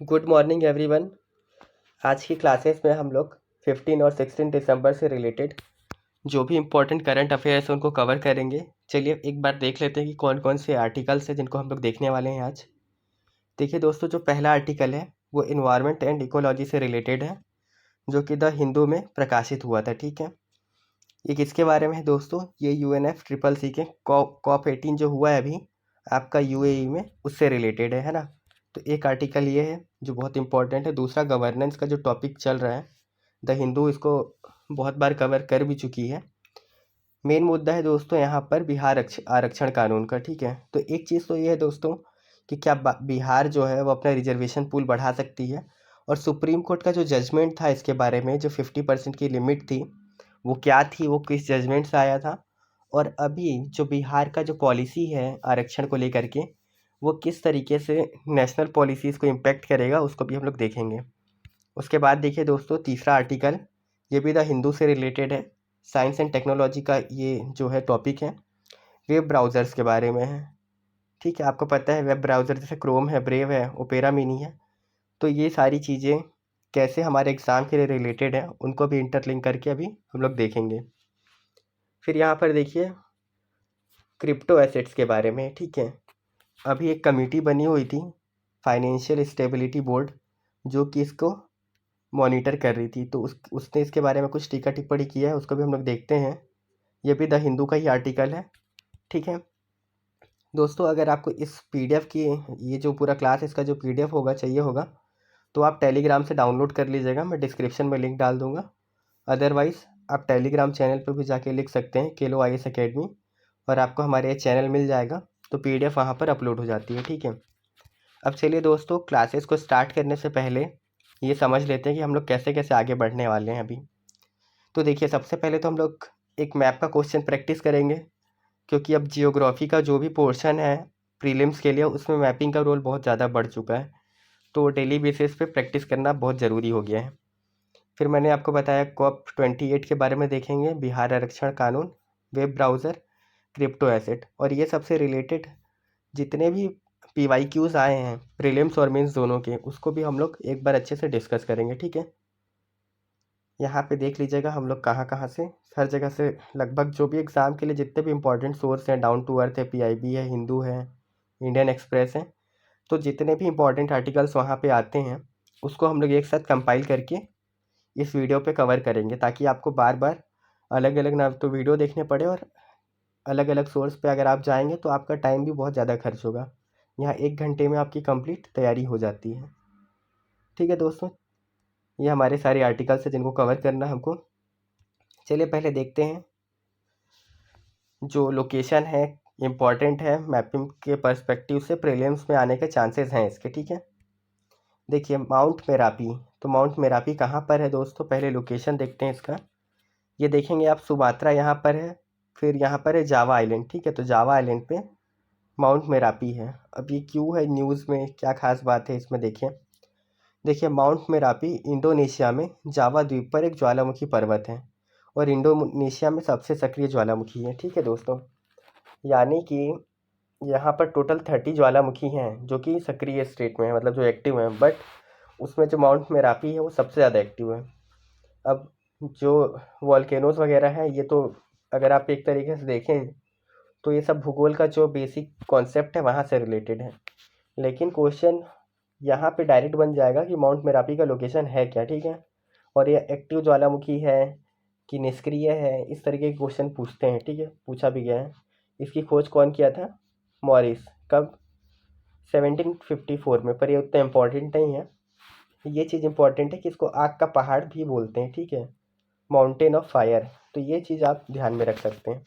Good morning everyone. आज की classes में हम लोग 15 और 16 दिसंबर से रिलेटेड जो भी इम्पोर्टेंट करंट अफेयर्स हैं उनको कवर करेंगे। चलिए एक बार देख लेते हैं कि कौन कौन से आर्टिकल्स हैं जिनको हम लोग देखने वाले हैं आज। देखिए दोस्तों, जो पहला आर्टिकल है वो इन्वायरमेंट एंड इकोलॉजी से रिलेटेड है, जो कि द हिंदू में प्रकाशित हुआ था। ठीक है, ये किसके बारे में है दोस्तों? ये UNFCCC के कॉप 18 जो हुआ है अभी आपका UAE में, उससे रिलेटेड है ना। तो एक आर्टिकल ये है जो बहुत इंपॉर्टेंट है। दूसरा, गवर्नेंस का जो टॉपिक चल रहा है, द हिंदू इसको बहुत बार कवर कर भी चुकी है। मेन मुद्दा है दोस्तों यहाँ पर बिहार आरक्षण कानून का। ठीक है, तो एक चीज़ तो ये है दोस्तों कि क्या बिहार जो है वो अपना रिजर्वेशन पूल बढ़ा सकती है, और सुप्रीम कोर्ट का जो जजमेंट था इसके बारे में, जो 50% की लिमिट थी, वो क्या थी, वो किस जजमेंट से आया था, और अभी जो बिहार का जो पॉलिसी है आरक्षण को लेकर के, वो किस तरीके से नेशनल पॉलिसीज़ को इम्पेक्ट करेगा, उसको भी हम लोग देखेंगे। उसके बाद देखिए दोस्तों, तीसरा आर्टिकल ये भी द हिंदू से रिलेटेड है। साइंस एंड टेक्नोलॉजी का ये जो है टॉपिक है, वेब ब्राउज़र्स के बारे में है। ठीक है, आपको पता है वेब ब्राउज़र जैसे क्रोम है, ब्रेव है, ओपेरा मिनी है। तो ये सारी चीज़ें कैसे हमारे एग्ज़ाम के लिए रिलेटेड है, उनको भी इंटरलिंक करके अभी हम लोग देखेंगे। फिर यहाँ पर देखिए क्रिप्टो एसेट्स के बारे में। ठीक है, अभी एक कमेटी बनी हुई थी, फाइनेंशियल स्टेबिलिटी बोर्ड, जो कि इसको मॉनिटर कर रही थी। तो उसने इसके बारे में कुछ टीका टिप्पणी किया है, उसको भी हम लोग देखते हैं। ये भी द हिंदू का ही आर्टिकल है। ठीक है दोस्तों, अगर आपको इस PDF की, ये जो पूरा क्लास इसका जो PDF होगा चाहिए होगा, तो आप टेलीग्राम से डाउनलोड कर लीजिएगा। मैं डिस्क्रिप्शन में लिंक डाल दूँगा। अदरवाइज़ आप टेलीग्राम चैनल पर भी जाके लिख सकते हैं केलो IAS अकेडमी, और आपको हमारे ये चैनल मिल जाएगा। तो PDF वहाँ पर अपलोड हो जाती है। ठीक है, अब चलिए दोस्तों, क्लासेस को स्टार्ट करने से पहले ये समझ लेते हैं कि हम लोग कैसे कैसे आगे बढ़ने वाले हैं अभी। तो देखिए, सबसे पहले तो हम लोग एक मैप का क्वेश्चन प्रैक्टिस करेंगे, क्योंकि अब जियोग्राफी का जो भी पोर्शन है प्रीलिम्स के लिए, उसमें मैपिंग का रोल बहुत ज़्यादा बढ़ चुका है। तो डेली बेसिस पे प्रैक्टिस करना बहुत ज़रूरी हो गया है। फिर मैंने आपको बताया COP 28 के बारे में देखेंगे, बिहार आरक्षण कानून, वेब ब्राउज़र, क्रिप्टो एसेट, और ये सबसे रिलेटेड जितने भी PYQs आए हैं प्रीलिम्स और मेंस दोनों के, उसको भी हम लोग एक बार अच्छे से डिस्कस करेंगे। ठीक है, यहाँ पे देख लीजिएगा हम लोग कहाँ कहाँ से, हर जगह से लगभग जो भी एग्ज़ाम के लिए जितने भी इंपॉर्टेंट सोर्स हैं, डाउन टू अर्थ है, PIB है, हिंदू है, इंडियन एक्सप्रेस है, तो जितने भी इंपॉर्टेंट आर्टिकल्स वहाँ पे आते हैं उसको हम लोग एक साथ कंपाइल करके इस वीडियो पे कवर करेंगे, ताकि आपको बार बार अलग अलग ना तो वीडियो देखने पड़े, और अलग अलग सोर्स पे अगर आप जाएंगे तो आपका टाइम भी बहुत ज़्यादा खर्च होगा। यहाँ 1 घंटे में आपकी कंप्लीट तैयारी हो जाती है। ठीक है दोस्तों, ये हमारे सारे आर्टिकल्स हैं जिनको कवर करना है हमको। चलिए पहले देखते हैं, जो लोकेशन है इम्पॉर्टेंट है मैपिंग के पर्सपेक्टिव से, प्रीलिम्स में आने के चांसेस हैं इसके। ठीक है, देखिए माउंट मेरापी। तो माउंट मेरापी कहाँ पर है दोस्तों? पहले लोकेशन देखते हैं इसका। ये देखेंगे आप, सुमात्रा यहाँ पर है, फिर यहाँ पर है जावा आइलैंड। ठीक है, तो जावा आइलैंड पे माउंट मेरापी है। अब ये क्यों है न्यूज़ में, क्या खास बात है इसमें? देखिए माउंट मेरापी इंडोनेशिया में जावा द्वीप पर एक ज्वालामुखी पर्वत है, और इंडोनेशिया में सबसे सक्रिय ज्वालामुखी है। ठीक है दोस्तों, यानी कि यहाँ पर टोटल 30 ज्वालामुखी हैं जो कि सक्रिय स्टेट में है, मतलब जो एक्टिव हैं, बट उसमें जो माउंट मेरापी है वो सबसे ज़्यादा एक्टिव है। अब जो वॉल्केनोज वगैरह हैं, ये तो अगर आप एक तरीके से देखें तो ये सब भूगोल का जो बेसिक कॉन्सेप्ट है वहाँ से रिलेटेड है। लेकिन क्वेश्चन यहाँ पे डायरेक्ट बन जाएगा कि माउंट मेरापी का लोकेशन है क्या। ठीक है, और ये एक्टिव ज्वालामुखी है कि निष्क्रिय है, इस तरीके के क्वेश्चन पूछते हैं। ठीक है, पूछा भी गया है। इसकी खोज कौन किया था? मॉरिस। कब? 1754 में। पर ये उतना इम्पोर्टेंट नहीं है। ये चीज़ इम्पोर्टेंट है कि इसको आग का पहाड़ भी बोलते हैं। ठीक है, माउंटेन ऑफ फायर। तो ये चीज़ आप ध्यान में रख सकते हैं।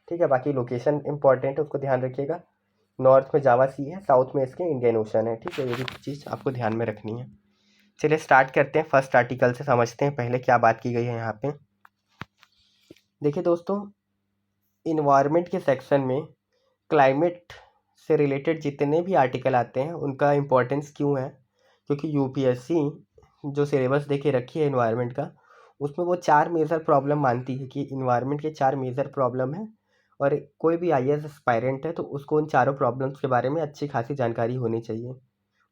ठीक है, बाकी लोकेशन इंपॉर्टेंट है, उसको ध्यान रखिएगा। नॉर्थ में जावा सी है, साउथ में इसके इंडियन ओशन है। ठीक है, ये भी चीज़ आपको ध्यान में रखनी है। चलिए स्टार्ट करते हैं, फर्स्ट आर्टिकल से समझते हैं पहले क्या बात की गई है यहाँ पे। देखिए दोस्तों, इन्वायरमेंट के सेक्शन में क्लाइमेट से रिलेटेड जितने भी आर्टिकल आते हैं उनका इम्पोर्टेंस क्यों है? क्योंकि UPSC जो सिलेबस दे के रखी है इन्वायरमेंट का, उसमें वो 4 मेजर प्रॉब्लम मानती है कि इन्वायरमेंट के 4 मेजर प्रॉब्लम है, और कोई भी IAS एस्पायरेंट है तो उसको उन चारों प्रॉब्लम्स के बारे में अच्छी खासी जानकारी होनी चाहिए।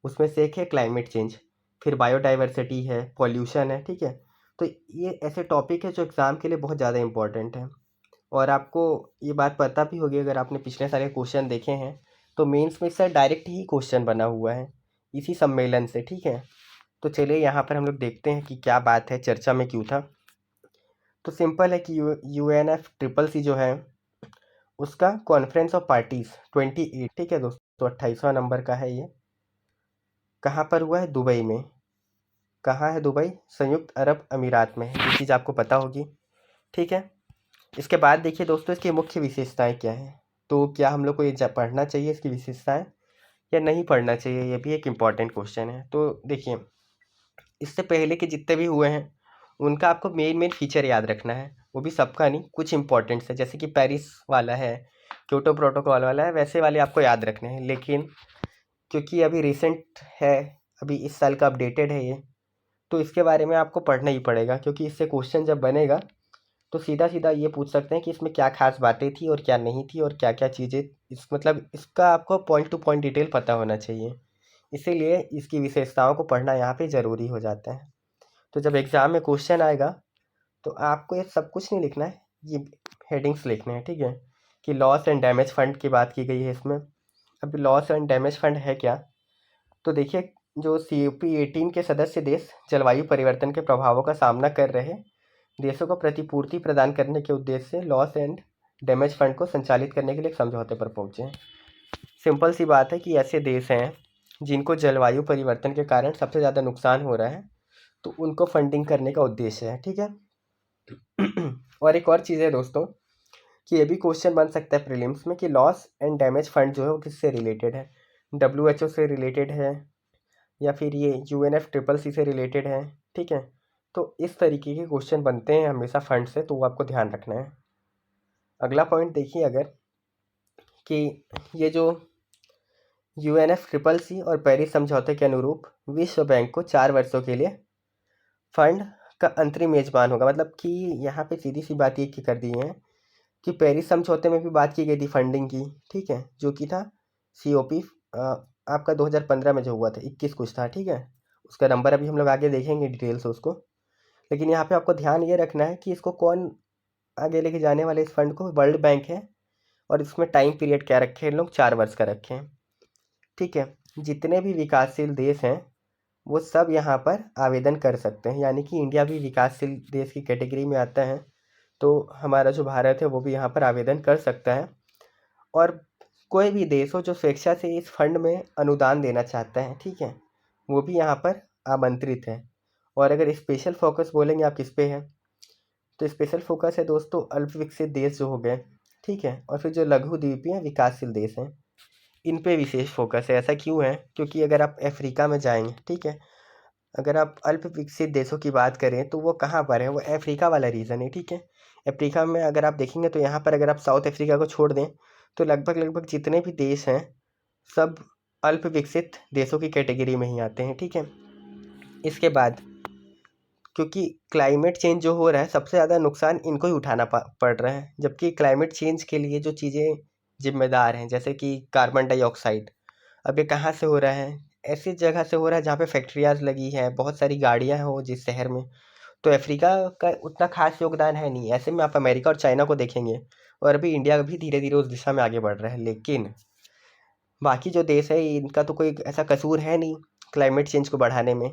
उसमें से एक है क्लाइमेट चेंज। फिर बायोडाइवर्सिटी है, पॉल्यूशन है, ठीक है। तो ये ऐसे टॉपिक है जो एग्ज़ाम के लिए बहुत ज़्यादा इंपॉर्टेंट है। और आपको ये बात पता भी होगी, अगर आपने पिछले सारे क्वेश्चन देखे हैं तो मेंस में इससे डायरेक्ट ही क्वेश्चन बना हुआ है इसी सम्मेलन से, ठीक है। तो चलिए यहाँ पर हम लोग देखते हैं कि क्या बात है, चर्चा में क्यों था। तो सिंपल है कि UNFCCC जो है उसका कॉन्फ्रेंस ऑफ पार्टीज 28, ठीक है दोस्तों, 28वां नंबर का है ये। कहाँ पर हुआ है? दुबई में। कहाँ है दुबई? संयुक्त अरब अमीरात में। ये चीज़ आपको पता होगी, ठीक है। इसके बाद देखिए दोस्तों इसकी मुख्य विशेषताएं क्या हैं। तो क्या हम लोग को ये पढ़ना चाहिए इसकी विशेषताएं या नहीं पढ़ना चाहिए, ये भी एक इम्पॉर्टेंट क्वेश्चन है। तो देखिए इससे पहले के जितने भी हुए हैं उनका आपको मेन मेन फीचर याद रखना है, वो भी सबका नहीं, कुछ इंपॉर्टेंट्स है, जैसे कि पेरिस वाला है, क्योटो प्रोटोकॉल वाला है, वैसे वाले आपको याद रखने हैं। लेकिन क्योंकि अभी रिसेंट है, अभी इस साल का अपडेटेड है ये, तो इसके बारे में आपको पढ़ना ही पड़ेगा, क्योंकि इससे क्वेश्चन जब बनेगा तो सीधा सीधा ये पूछ सकते हैं कि इसमें क्या खास बातें थी और क्या नहीं थी और क्या क्या चीज़ें, इस मतलब इसका आपको पॉइंट टू पॉइंट डिटेल पता होना चाहिए। इसीलिए इसकी विशेषताओं को पढ़ना यहाँ पे ज़रूरी हो जाता है। तो जब एग्ज़ाम में क्वेश्चन आएगा तो आपको ये सब कुछ नहीं लिखना है, ये हेडिंग्स लिखने हैं, ठीक है। कि लॉस एंड डैमेज फंड की बात की गई है इसमें। अब लॉस एंड डैमेज फंड है क्या? तो देखिए जो COP18 के सदस्य देश जलवायु परिवर्तन के प्रभावों का सामना कर रहे देशों को प्रतिपूर्ति प्रदान करने के उद्देश्य से लॉस एंड डैमेज फंड को संचालित करने के लिए एक समझौते पर पहुंचे हैं। सिंपल सी बात है कि ऐसे देश हैं जिनको जलवायु परिवर्तन के कारण सबसे ज़्यादा नुकसान हो रहा है, तो उनको फंडिंग करने का उद्देश्य है, ठीक है। और एक और चीज़ है दोस्तों कि ये भी क्वेश्चन बन सकता है प्रीलिम्स में कि लॉस एंड डैमेज फंड जो है वो किससे रिलेटेड है, WHO से रिलेटेड है या फिर ये UNFCCC से रिलेटेड है, ठीक है। तो इस तरीके के क्वेश्चन बनते हैं हमेशा फंड से, तो वो आपको ध्यान रखना है। अगला पॉइंट देखिए अगर कि ये जो UNFCCC और पेरिस समझौते के अनुरूप विश्व बैंक को 4 वर्षों के लिए फंड का अंतरिम मेजबान होगा। मतलब कि यहाँ पे सीधी सी बात ये कर दी है कि पेरिस समझौते में भी बात की गई थी फंडिंग की, ठीक है, जो कि था COP आपका 2015 में जो हुआ था, 21 कुछ था, ठीक है। उसका नंबर अभी हम लोग आगे देखेंगे डिटेल से उसको। लेकिन यहाँ पे आपको ध्यान ये रखना है कि इसको कौन आगे लेके जाने वाले, इस फंड को वर्ल्ड बैंक है, और इसमें टाइम पीरियड क्या रखे हैं लोग, 4 वर्ष का रखे हैं, ठीक है। जितने भी विकासशील देश हैं वो सब यहाँ पर आवेदन कर सकते हैं, यानी कि इंडिया भी विकासशील देश की कैटेगरी में आता है, तो हमारा जो भारत है वो भी यहाँ पर आवेदन कर सकता है। और कोई भी देश हो जो स्वेच्छा से इस फंड में अनुदान देना चाहता है, ठीक है, वो भी यहाँ पर आमंत्रित है। और अगर स्पेशल फोकस बोलेंगे आप किस पे है, तो स्पेशल फोकस है दोस्तों अल्प विकसित देश जो हो गए, ठीक है, और फिर जो लघु द्वीपीय विकासशील देश हैं इन पे विशेष फोकस है। ऐसा क्यों है? क्योंकि अगर आप अफ्रीका में जाएंगे, ठीक है, अगर आप अल्प विकसित देशों की बात करें तो वो कहाँ पर है, वो अफ्रीका वाला रीजन है, ठीक है। अफ्रीका में अगर आप देखेंगे तो यहाँ पर अगर आप साउथ अफ्रीका को छोड़ दें तो लगभग लगभग जितने भी देश हैं सब अल्प विकसित देशों की कैटेगरी में ही आते हैं, ठीक है। इसके बाद क्योंकि क्लाइमेट चेंज जो हो रहा है सबसे ज़्यादा नुकसान इनको ही उठाना पड़ रहा है, जबकि क्लाइमेट चेंज के लिए जो चीज़ें जिम्मेदार हैं जैसे कि कार्बन डाइऑक्साइड, अब ये कहाँ से हो रहा है? ऐसी जगह से हो रहा है जहाँ पे फैक्ट्रियाज लगी हैं, बहुत सारी गाड़ियाँ हो जिस शहर में। तो अफ्रीका का उतना खास योगदान है नहीं। ऐसे में आप अमेरिका और चाइना को देखेंगे, और अभी इंडिया भी धीरे धीरे उस दिशा में आगे बढ़ रहा है। लेकिन बाकी जो देश है इनका तो कोई ऐसा कसूर है नहीं क्लाइमेट चेंज को बढ़ाने में,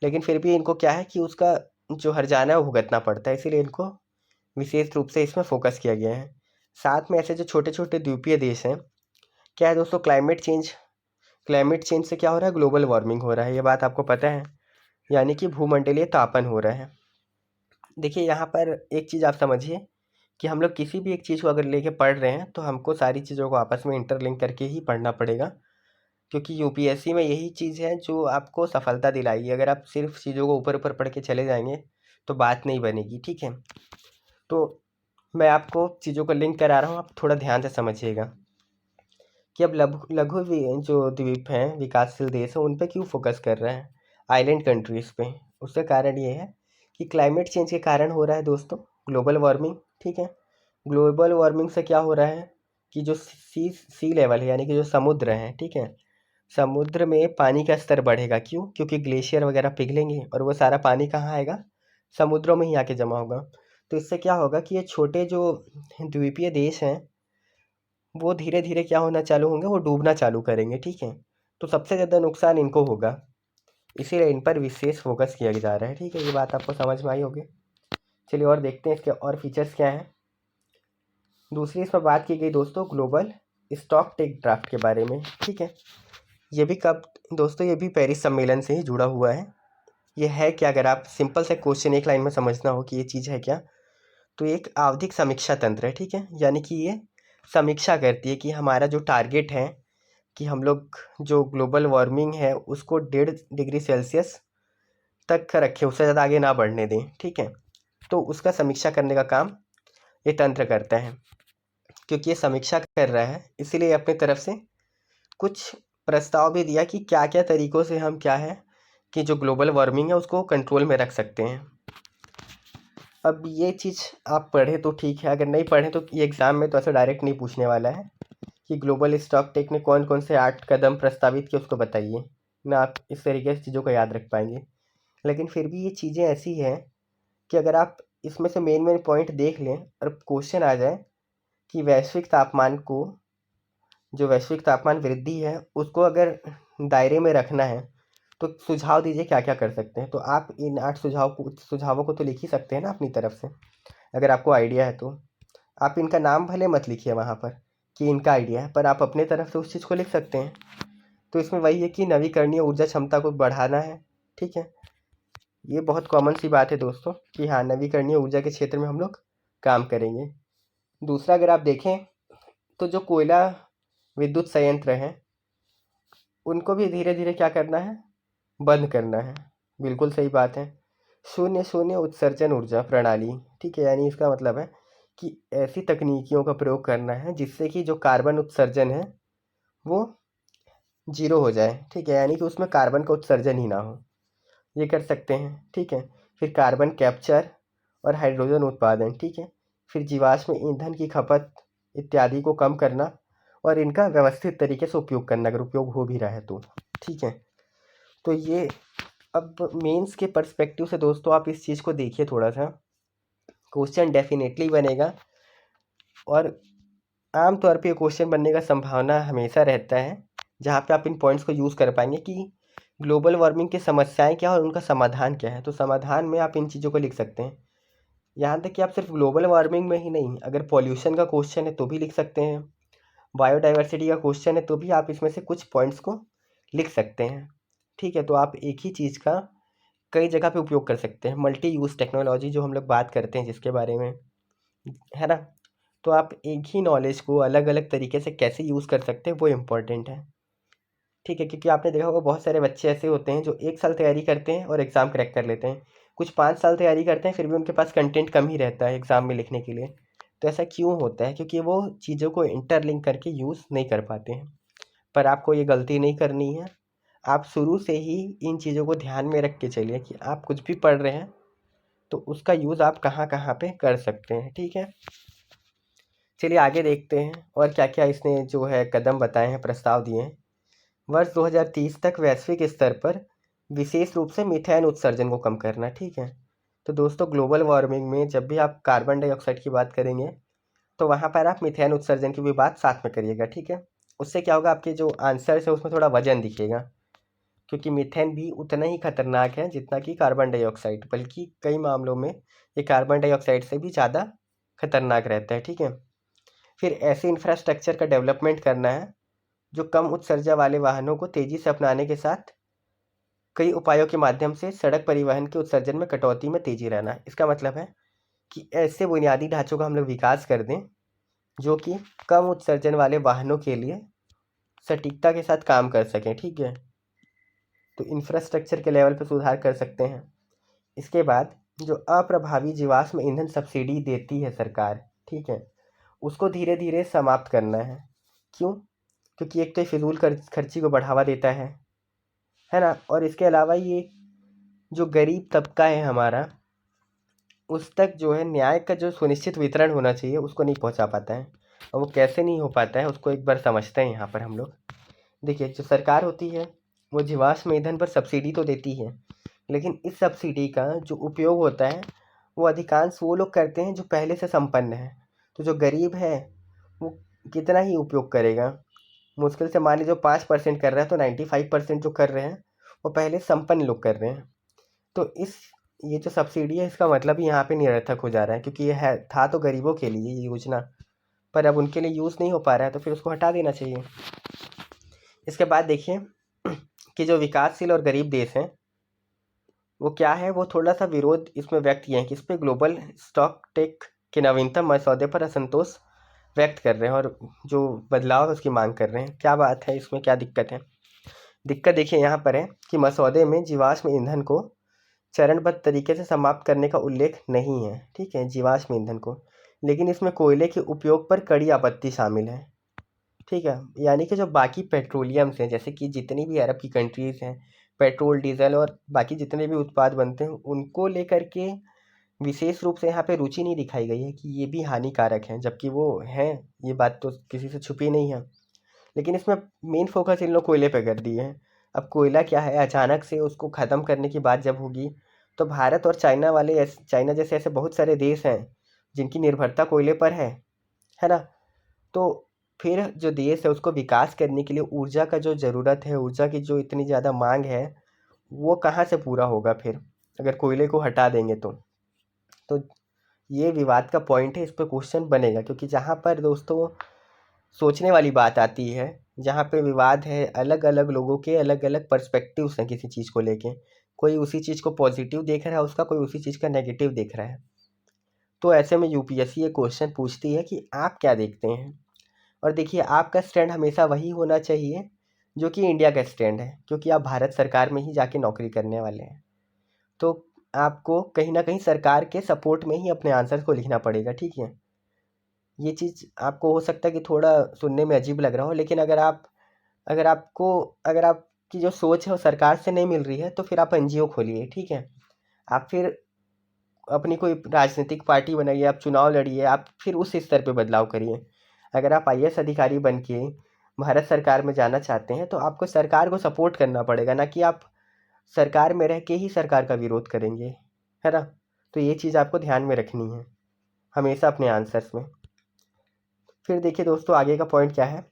लेकिन फिर भी इनको क्या है कि उसका जो हर्जाना है वो भुगतना पड़ता है, इसीलिए इनको विशेष रूप से इसमें फोकस किया गया है। साथ में ऐसे जो छोटे छोटे द्वीपीय देश हैं, क्या है दोस्तों, क्लाइमेट चेंज से क्या हो रहा है, ग्लोबल वार्मिंग हो रहा है, ये बात आपको पता है, यानी कि भूमंडलीय तापन हो रहा है। देखिए यहाँ पर एक चीज़ आप समझिए कि हम लोग किसी भी एक चीज़ को अगर लेके पढ़ रहे हैं तो हमको सारी चीज़ों को आपस में इंटरलिंक करके ही पढ़ना पड़ेगा, क्योंकि UPSC में यही चीज़ है जो आपको सफलता दिलाएगी। अगर आप सिर्फ चीज़ों को ऊपर ऊपर पढ़ के चले जाएंगे तो बात नहीं बनेगी, ठीक है। तो मैं आपको चीज़ों को लिंक करा रहा हूँ, आप थोड़ा ध्यान से समझिएगा कि अब लघु लघु जो द्वीप हैं विकासशील देश हैं उन पे क्यों फोकस कर रहे हैं, आइलैंड कंट्रीज़ पे। उसका कारण ये है कि क्लाइमेट चेंज के कारण हो रहा है दोस्तों ग्लोबल वार्मिंग, ठीक है। ग्लोबल वार्मिंग से क्या हो रहा है कि जो सी सी लेवल है, यानी कि जो समुद्र हैं, ठीक है, समुद्र में पानी का स्तर बढ़ेगा। क्यों? क्योंकि ग्लेशियर वगैरह पिघलेंगे और वो सारा पानी कहाँ आएगा? समुद्रों में ही आके जमा होगा। तो इससे क्या होगा कि ये छोटे जो द्वीपीय देश हैं वो धीरे धीरे क्या होना चालू होंगे, वो डूबना चालू करेंगे। ठीक है, तो सबसे ज़्यादा नुकसान इनको होगा, इसीलिए इन पर विशेष फोकस किया जा रहा है। ठीक है, ये बात आपको समझ में आई होगी। चलिए और देखते हैं इसके और फीचर्स क्या हैं। दूसरी इसमें बात की गई दोस्तों ग्लोबल स्टॉक टेक ड्राफ्ट के बारे में। ठीक है, ये भी कब दोस्तों, ये भी पेरिस सम्मेलन से ही जुड़ा हुआ है। ये है क्या? अगर आप सिंपल से क्वेश्चन एक लाइन में समझना हो कि ये चीज़ है क्या, तो ये एक आवधिक समीक्षा तंत्र है। ठीक है, यानी कि ये समीक्षा करती है कि हमारा जो टारगेट है कि हम लोग जो ग्लोबल वार्मिंग है उसको 1.5 डिग्री सेल्सियस तक रखें, उससे ज़्यादा आगे ना बढ़ने दें। ठीक है, तो उसका समीक्षा करने का काम ये तंत्र करता है। क्योंकि ये समीक्षा कर रहा है इसीलिए अपनी तरफ से कुछ प्रस्ताव भी दिया कि क्या क्या तरीक़ों से हम क्या है कि जो ग्लोबल वार्मिंग है उसको कंट्रोल में रख सकते हैं। अब ये चीज़ आप पढ़ें तो ठीक है, अगर नहीं पढ़ें तो ये एग्ज़ाम में तो ऐसा डायरेक्ट नहीं पूछने वाला है कि ग्लोबल स्टॉक टेक ने कौन कौन से 8 कदम प्रस्तावित किए उसको बताइए ना, आप इस तरीके से चीज़ों को याद रख पाएंगे। लेकिन फिर भी ये चीज़ें ऐसी हैं कि अगर आप इसमें से मेन मेन पॉइंट देख लें और क्वेश्चन आ जाए कि जो वैश्विक तापमान वृद्धि है उसको अगर दायरे में रखना है तो सुझाव दीजिए क्या क्या कर सकते हैं। तो आप इन 8 सुझावों को तो लिख ही सकते हैं ना अपनी तरफ से, अगर आपको आइडिया है तो। आप इनका नाम भले मत लिखिए वहाँ पर कि इनका आइडिया है, पर आप अपने तरफ से उस चीज़ को लिख सकते हैं। तो इसमें वही है कि नवीकरणीय ऊर्जा क्षमता को बढ़ाना है। ठीक है, ये बहुत कॉमन सी बात है दोस्तों कि हाँ, नवीकरणीय ऊर्जा के क्षेत्र में हम लोग काम करेंगे। दूसरा अगर आप देखें तो जो कोयला विद्युत संयंत्र हैं उनको भी धीरे धीरे क्या करना है, बंद करना है। बिल्कुल सही बात है। शून्य शून्य उत्सर्जन ऊर्जा प्रणाली। ठीक है, यानी इसका मतलब है कि ऐसी तकनीकियों का प्रयोग करना है जिससे कि जो कार्बन उत्सर्जन है वो जीरो हो जाए। ठीक है, यानी कि उसमें कार्बन का उत्सर्जन ही ना हो, ये कर सकते हैं। ठीक है, फिर कार्बन कैप्चर और हाइड्रोजन उत्पादन। ठीक है, फिर जीवाश्म ईंधन की खपत इत्यादि को कम करना और इनका व्यवस्थित तरीके से उपयोग करना, अगर उपयोग हो भी रहा है तो। ठीक है, तो ये अब मेंस के पर्सपेक्टिव से दोस्तों आप इस चीज़ को देखिए थोड़ा सा, क्वेश्चन डेफिनेटली बनेगा और आम तौर पे क्वेश्चन बनने का संभावना हमेशा रहता है जहाँ पे आप इन पॉइंट्स को यूज़ कर पाएंगे कि ग्लोबल वार्मिंग की समस्याएं क्या और उनका समाधान क्या है। तो समाधान में आप इन चीज़ों को लिख सकते हैं। यहाँ तक कि आप सिर्फ ग्लोबल वार्मिंग में ही नहीं, अगर पॉल्यूशन का क्वेश्चन है तो भी लिख सकते हैं, बायोडाइवर्सिटी का क्वेश्चन है तो भी आप इसमें से कुछ पॉइंट्स को लिख सकते हैं। ठीक है, तो आप एक ही चीज़ का कई जगह पे उपयोग कर सकते हैं। मल्टी यूज़ टेक्नोलॉजी जो हम लोग बात करते हैं जिसके बारे में, है ना, तो आप एक ही नॉलेज को अलग अलग तरीके से कैसे यूज़ कर सकते हैं वो इम्पोर्टेंट है। ठीक है, क्योंकि आपने देखा होगा बहुत सारे बच्चे ऐसे होते हैं जो 1 साल तैयारी करते हैं और एग्ज़ाम क्रैक कर लेते हैं, कुछ 5 साल तैयारी करते हैं फिर भी उनके पास कंटेंट कम ही रहता है एग्ज़ाम में लिखने के लिए। तो ऐसा क्यों होता है? क्योंकि वो चीज़ों को इंटरलिंक करके यूज़ नहीं कर पाते हैं। पर आपको ये गलती नहीं करनी है। आप शुरू से ही इन चीज़ों को ध्यान में रख के चलिए कि आप कुछ भी पढ़ रहे हैं तो उसका यूज़ आप कहाँ कहाँ पे कर सकते हैं। ठीक है, चलिए आगे देखते हैं और क्या क्या इसने जो है कदम बताए हैं, प्रस्ताव दिए हैं। वर्ष 2030 तक वैश्विक स्तर पर विशेष रूप से मीथेन उत्सर्जन को कम करना। ठीक है, तो दोस्तों ग्लोबल वार्मिंग में जब भी आप कार्बन डाइऑक्साइड की बात करेंगे तो वहाँ पर आप मीथेन उत्सर्जन की भी बात साथ में करिएगा। ठीक है, उससे क्या होगा, आपके जो आंसर्स है उसमें थोड़ा वजन दिखेगा, क्योंकि मीथेन भी उतना ही खतरनाक है जितना कि कार्बन डाइऑक्साइड, बल्कि कई मामलों में ये कार्बन डाइऑक्साइड से भी ज़्यादा खतरनाक रहता है। ठीक है, फिर ऐसे इंफ्रास्ट्रक्चर का डेवलपमेंट करना है जो कम उत्सर्जन वाले वाहनों को तेज़ी से अपनाने के साथ कई उपायों के माध्यम से सड़क परिवहन के उत्सर्जन में कटौती में तेज़ी रहना। इसका मतलब है कि ऐसे बुनियादी ढांचों का हम लोग विकास कर दें जो कि कम उत्सर्जन वाले वाहनों के लिए सटीकता के साथ काम कर सकें। ठीक है, तो इंफ्रास्ट्रक्चर के लेवल पर सुधार कर सकते हैं। इसके बाद जो अप्रभावी जीवाश्म ईंधन सब्सिडी देती है सरकार, ठीक है, उसको धीरे धीरे समाप्त करना है। क्यों? क्योंकि एक तो ये फिजूल खर्ची को बढ़ावा देता है ना, और इसके अलावा ये जो गरीब तबका है हमारा उस तक जो है न्याय का जो सुनिश्चित वितरण होना चाहिए उसको नहीं पहुंचा पाता है। और वो कैसे नहीं हो पाता है उसको एक बार समझते हैं यहाँ पर हम लोग। देखिए जो सरकार होती है वो जीवाश्म ईंधन पर सब्सिडी तो देती है, लेकिन इस सब्सिडी का जो उपयोग होता है वो अधिकांश वो लोग करते हैं जो पहले से संपन्न है। तो जो गरीब है वो कितना ही उपयोग करेगा। मुश्किल से मान लीजिए 5% कर रहा है तो 95% जो कर रहे हैं वो पहले संपन्न लोग कर रहे हैं। तो इस ये जो सब्सिडी है इसका मतलब ही यहाँ पे निरर्थक हो जा रहा है, क्योंकि ये है था तो गरीबों के लिए ये योजना, पर अब उनके लिए यूज़ नहीं हो पा रहा है तो फिर उसको हटा देना चाहिए। इसके बाद देखिए कि जो विकासशील और गरीब देश हैं वो क्या है, वो थोड़ा सा विरोध इसमें व्यक्त किए हैं कि इस पर ग्लोबल स्टॉक टेक के नवीनतम मसौदे पर असंतोष व्यक्त कर रहे हैं और जो बदलाव है उसकी मांग कर रहे हैं। क्या बात है, इसमें क्या दिक्कत है? दिक्कत देखिए यहाँ पर है कि मसौदे में जीवाश्म ईंधन को चरणबद्ध तरीके से समाप्त करने का उल्लेख नहीं है, ठीक है, जीवाश्म ईंधन को, लेकिन इसमें कोयले के उपयोग पर कड़ी आपत्ति शामिल है, ठीक है। यानी कि जो बाकी पेट्रोलियम्स हैं, जैसे कि जितनी भी अरब की कंट्रीज़ हैं, पेट्रोल डीजल और बाकी जितने भी उत्पाद बनते हैं उनको लेकर के विशेष रूप से यहाँ पे रुचि नहीं दिखाई गई है कि ये भी हानिकारक हैं, जबकि वो हैं, ये बात तो किसी से छुपी नहीं है। लेकिन इसमें मेन फोकस इन लोग कोयले पे कर दिए हैं। अब कोयला क्या है, अचानक से उसको ख़त्म करने की बात जब होगी तो भारत और चाइना वाले चाइना जैसे ऐसे बहुत सारे देश हैं जिनकी निर्भरता कोयले पर है ना। तो फिर जो देश है उसको विकास करने के लिए ऊर्जा का जो ज़रूरत है, ऊर्जा की जो इतनी ज़्यादा मांग है, वो कहाँ से पूरा होगा फिर अगर कोयले को हटा देंगे तो ये विवाद का पॉइंट है, इस पर क्वेश्चन बनेगा, क्योंकि जहाँ पर दोस्तों सोचने वाली बात आती है, जहाँ पे विवाद है, अलग अलग लोगों के अलग अलग पर्सपेक्टिव्स हैं किसी चीज़ को लेके, कोई उसी चीज़ को पॉजिटिव देख रहा है उसका, कोई उसी चीज़ का नेगेटिव देख रहा है। तो ऐसे में यूपीएससी ये क्वेश्चन पूछती है कि आप क्या देखते हैं। और देखिए आपका स्टैंड हमेशा वही होना चाहिए जो कि इंडिया का स्टैंड है, क्योंकि आप भारत सरकार में ही जाके नौकरी करने वाले हैं। तो आपको कहीं ना कहीं सरकार के सपोर्ट में ही अपने आंसर को लिखना पड़ेगा, ठीक है। ये चीज़ आपको हो सकता है कि थोड़ा सुनने में अजीब लग रहा हो, लेकिन अगर आपको अगर आपकी जो सोच है वो सरकार से नहीं मिल रही है तो फिर आप एनजीओ खोलिए, ठीक है। आप फिर अपनी कोई राजनीतिक पार्टी बनाइए, आप चुनाव लड़िए, आप फिर उस स्तर पे बदलाव करिए। अगर आप आईएएस अधिकारी बन के भारत सरकार में जाना चाहते हैं तो आपको सरकार को सपोर्ट करना पड़ेगा, ना कि आप सरकार में रह के ही सरकार का विरोध करेंगे, है ना। तो ये चीज़ आपको ध्यान में रखनी है हमेशा अपने आंसर्स में। फिर देखिए दोस्तों आगे का पॉइंट क्या है,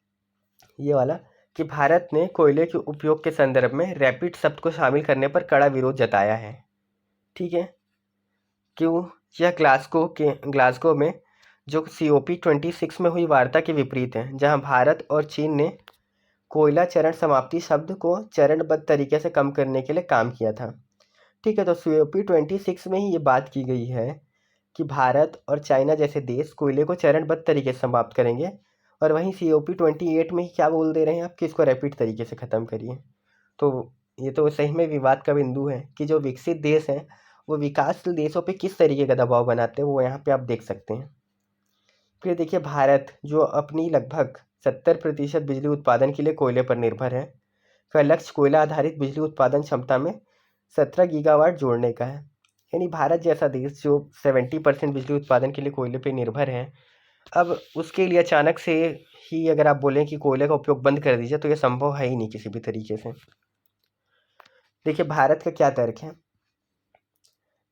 ये वाला कि भारत ने कोयले के उपयोग के संदर्भ में रैपिड शब्द को शामिल करने पर कड़ा विरोध जताया है, ठीक है। क्यों? यह ग्लासगो में जो COP26 में हुई वार्ता के विपरीत है, जहां भारत और चीन ने कोयला चरण समाप्ति शब्द को चरणबद्ध तरीके से कम करने के लिए काम किया था, ठीक है। तो COP26 में ही ये बात की गई है कि भारत और चाइना जैसे देश कोयले को चरणबद्ध तरीके से समाप्त करेंगे, और वहीं COP28 में ही क्या बोल दे रहे हैं आप कि इसको रैपिड तरीके से ख़त्म करिए। तो ये तो सही में विवाद का बिंदु है कि जो विकसित देश हैं वो विकासशील देशों पे किस तरीके का दबाव बनाते हैं, वो यहाँ पे आप देख सकते हैं। फिर देखिए भारत जो अपनी लगभग 70% बिजली उत्पादन के लिए कोयले पर निर्भर है, का लक्ष्य कोयला आधारित बिजली उत्पादन क्षमता में 17 गीगावाट जोड़ने का है। यानी भारत जैसा देश जो 70% बिजली उत्पादन के लिए कोयले पे निर्भर है, अब उसके लिए अचानक से ही अगर आप बोलें कि कोयले का उपयोग बंद कर दीजिए तो ये संभव है ही नहीं किसी भी तरीके से। देखिए भारत का क्या तर्क है,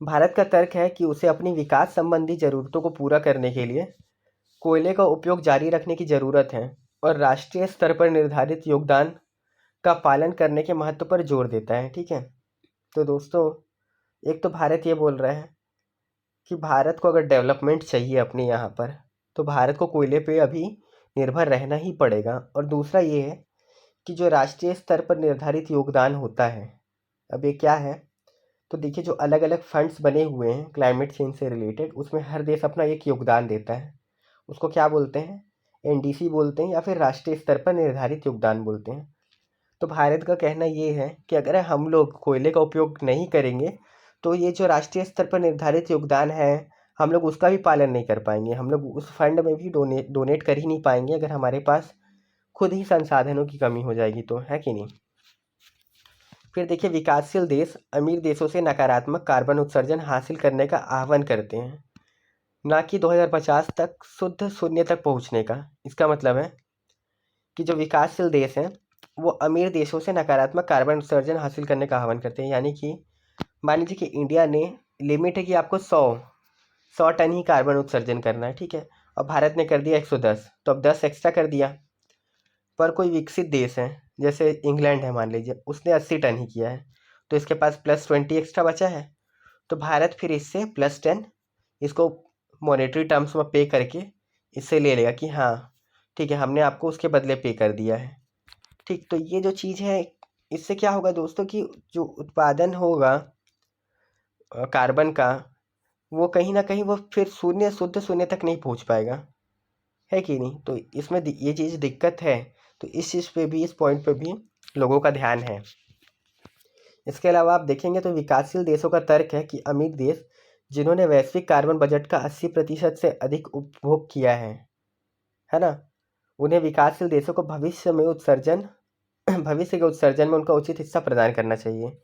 भारत का तर्क है कि उसे अपनी विकास संबंधी ज़रूरतों को पूरा करने के लिए कोयले का उपयोग जारी रखने की ज़रूरत है, और राष्ट्रीय स्तर पर निर्धारित योगदान का पालन करने के महत्व पर जोर देता है, ठीक है। तो दोस्तों एक तो भारत ये बोल रहा है कि भारत को अगर डेवलपमेंट चाहिए अपने यहाँ पर तो भारत को कोयले पे अभी निर्भर रहना ही पड़ेगा, और दूसरा ये है कि जो राष्ट्रीय स्तर पर निर्धारित योगदान होता है, अब ये क्या है, तो देखिए जो अलग अलग फंड्स बने हुए हैं क्लाइमेट चेंज से रिलेटेड, उसमें हर देश अपना एक योगदान देता है, उसको क्या बोलते हैं, NDC बोलते हैं या फिर राष्ट्रीय स्तर पर निर्धारित योगदान बोलते हैं। तो भारत का कहना ये है कि अगर हम लोग कोयले का उपयोग नहीं करेंगे तो ये जो राष्ट्रीय स्तर पर निर्धारित योगदान है हम लोग उसका भी पालन नहीं कर पाएंगे, हम लोग उस फंड में भी डोनेट कर ही नहीं पाएंगे अगर हमारे पास खुद ही संसाधनों की कमी हो जाएगी, तो है कि नहीं। फिर देखिए विकासशील देश अमीर देशों से नकारात्मक कार्बन उत्सर्जन हासिल करने का आह्वान करते हैं, ना कि 2050 तक शुद्ध शून्य तक पहुंचने का। इसका मतलब है कि जो विकासशील देश हैं वो अमीर देशों से नकारात्मक कार्बन उत्सर्जन हासिल करने का आह्वान करते हैं। यानी कि मान लीजिए कि इंडिया ने लिमिट है कि आपको 100 टन ही कार्बन उत्सर्जन करना है, ठीक है, और भारत ने कर दिया 110, तो अब 10 एक्स्ट्रा कर दिया। पर कोई विकसित देश है जैसे इंग्लैंड है मान लीजिए, उसने 80 टन ही किया है, तो इसके पास +20 एक्स्ट्रा बचा है। तो भारत फिर इससे +10 इसको मॉनेटरी टर्म्स में पे करके इससे ले लेगा कि हाँ ठीक है, हमने आपको उसके बदले पे कर दिया है। ठीक, तो ये जो चीज़ है, इससे क्या होगा दोस्तों कि जो उत्पादन होगा कार्बन का, वो कहीं ना कहीं वो फिर शुद्ध शून्य तक नहीं पहुंच पाएगा, है कि नहीं। तो इसमें ये चीज़ दिक्कत है। तो इस चीज़ पे भी, इस पॉइंट पे भी लोगों का ध्यान है। इसके अलावा आप देखेंगे तो विकासशील देशों का तर्क है कि अमीर देश जिन्होंने वैश्विक कार्बन बजट का 80% से अधिक उपभोग किया है ना, उन्हें विकासशील देशों को भविष्य के उत्सर्जन में उनका उचित हिस्सा प्रदान करना चाहिए।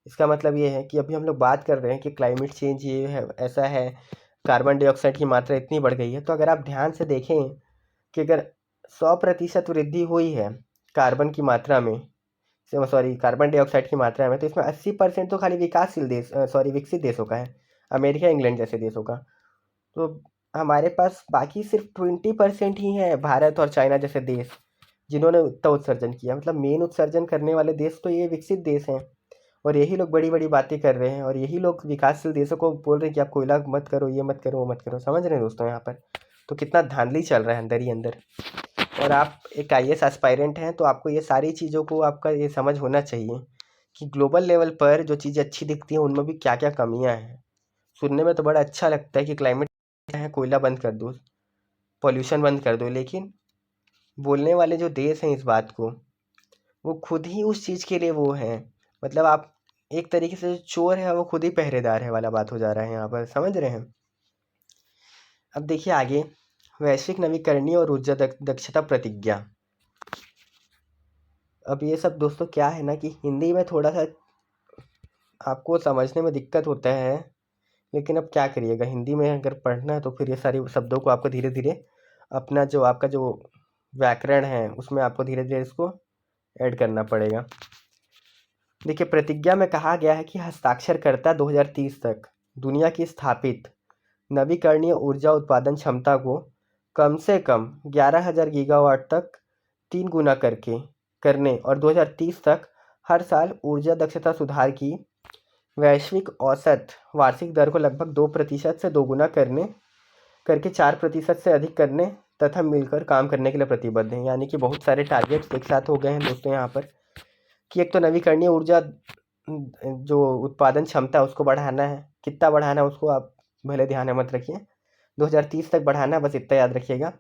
इसका मतलब ये है कि अभी हम लोग बात कर रहे हैं कि क्लाइमेट चेंज ये है, ऐसा है, कार्बन डाइऑक्साइड की मात्रा इतनी बढ़ गई है। तो अगर आप ध्यान से देखें कि अगर 100% वृद्धि हुई है कार्बन की मात्रा में, कार्बन डाइऑक्साइड की मात्रा में, तो इसमें 80% तो खाली विकसित देशों का है, अमेरिका इंग्लैंड जैसे देशों का। तो हमारे पास बाकी सिर्फ 20% ही है, भारत और चाइना जैसे देश, जिन्होंने उतना उत्सर्जन किया। मतलब मेन उत्सर्जन करने वाले देश तो ये विकसित देश हैं, और यही लोग बड़ी बड़ी बातें कर रहे हैं, और यही लोग विकासशील देशों को बोल रहे हैं कि आप कोयला मत करो, ये मत करो, वो मत करो। समझ रहे हैं दोस्तों यहाँ पर तो कितना धांधली चल रहा है अंदर ही अंदर। और आप एक IAS एस्पायरेंट हैं, तो आपको ये सारी चीज़ों को आपका ये समझ होना चाहिए कि ग्लोबल लेवल पर जो चीज़ें अच्छी दिखती हैं उनमें भी क्या क्या कमियां हैं। सुनने में तो बड़ा अच्छा लगता है कि क्लाइमेट है, कोयला बंद कर दो, पॉल्यूशन बंद कर दो, लेकिन बोलने वाले जो देश हैं इस बात को, वो खुद ही उस चीज़ के लिए वो हैं। मतलब आप एक तरीके से जो चोर है वो खुद ही पहरेदार है वाला बात हो जा रहा है यहाँ पर। समझ रहे हैं। अब देखिए आगे, वैश्विक नवीकरणीय और ऊर्जा दक्षता प्रतिज्ञा। अब ये सब दोस्तों क्या है ना कि हिंदी में थोड़ा सा आपको समझने में दिक्कत होता है, लेकिन अब क्या करिएगा, हिंदी में अगर पढ़ना है तो फिर ये सारी शब्दों को आपको धीरे धीरे अपना जो आपका जो व्याकरण है उसमें आपको धीरे धीरे इसको ऐड करना पड़ेगा। देखिए, प्रतिज्ञा में कहा गया है कि हस्ताक्षरकर्ता 2030 तक दुनिया की स्थापित नवीकरणीय ऊर्जा उत्पादन क्षमता को कम से कम 11,000 गीगावाट तक 3 गुना करने और 2030 तक हर साल ऊर्जा दक्षता सुधार की वैश्विक औसत वार्षिक दर को लगभग 2% से 2 गुना करके 4% से अधिक करने तथा मिलकर काम करने के लिए प्रतिबद्ध हैं। यानी कि बहुत सारे टारगेट्स एक साथ हो गए हैं दोस्तों यहाँ पर कि एक तो नवीकरणीय ऊर्जा जो उत्पादन क्षमता है उसको बढ़ाना है। कितना बढ़ाना है उसको आप भले ध्यान में मत रखिए, 2030 तक बढ़ाना है, बस इतना याद रखिएगा।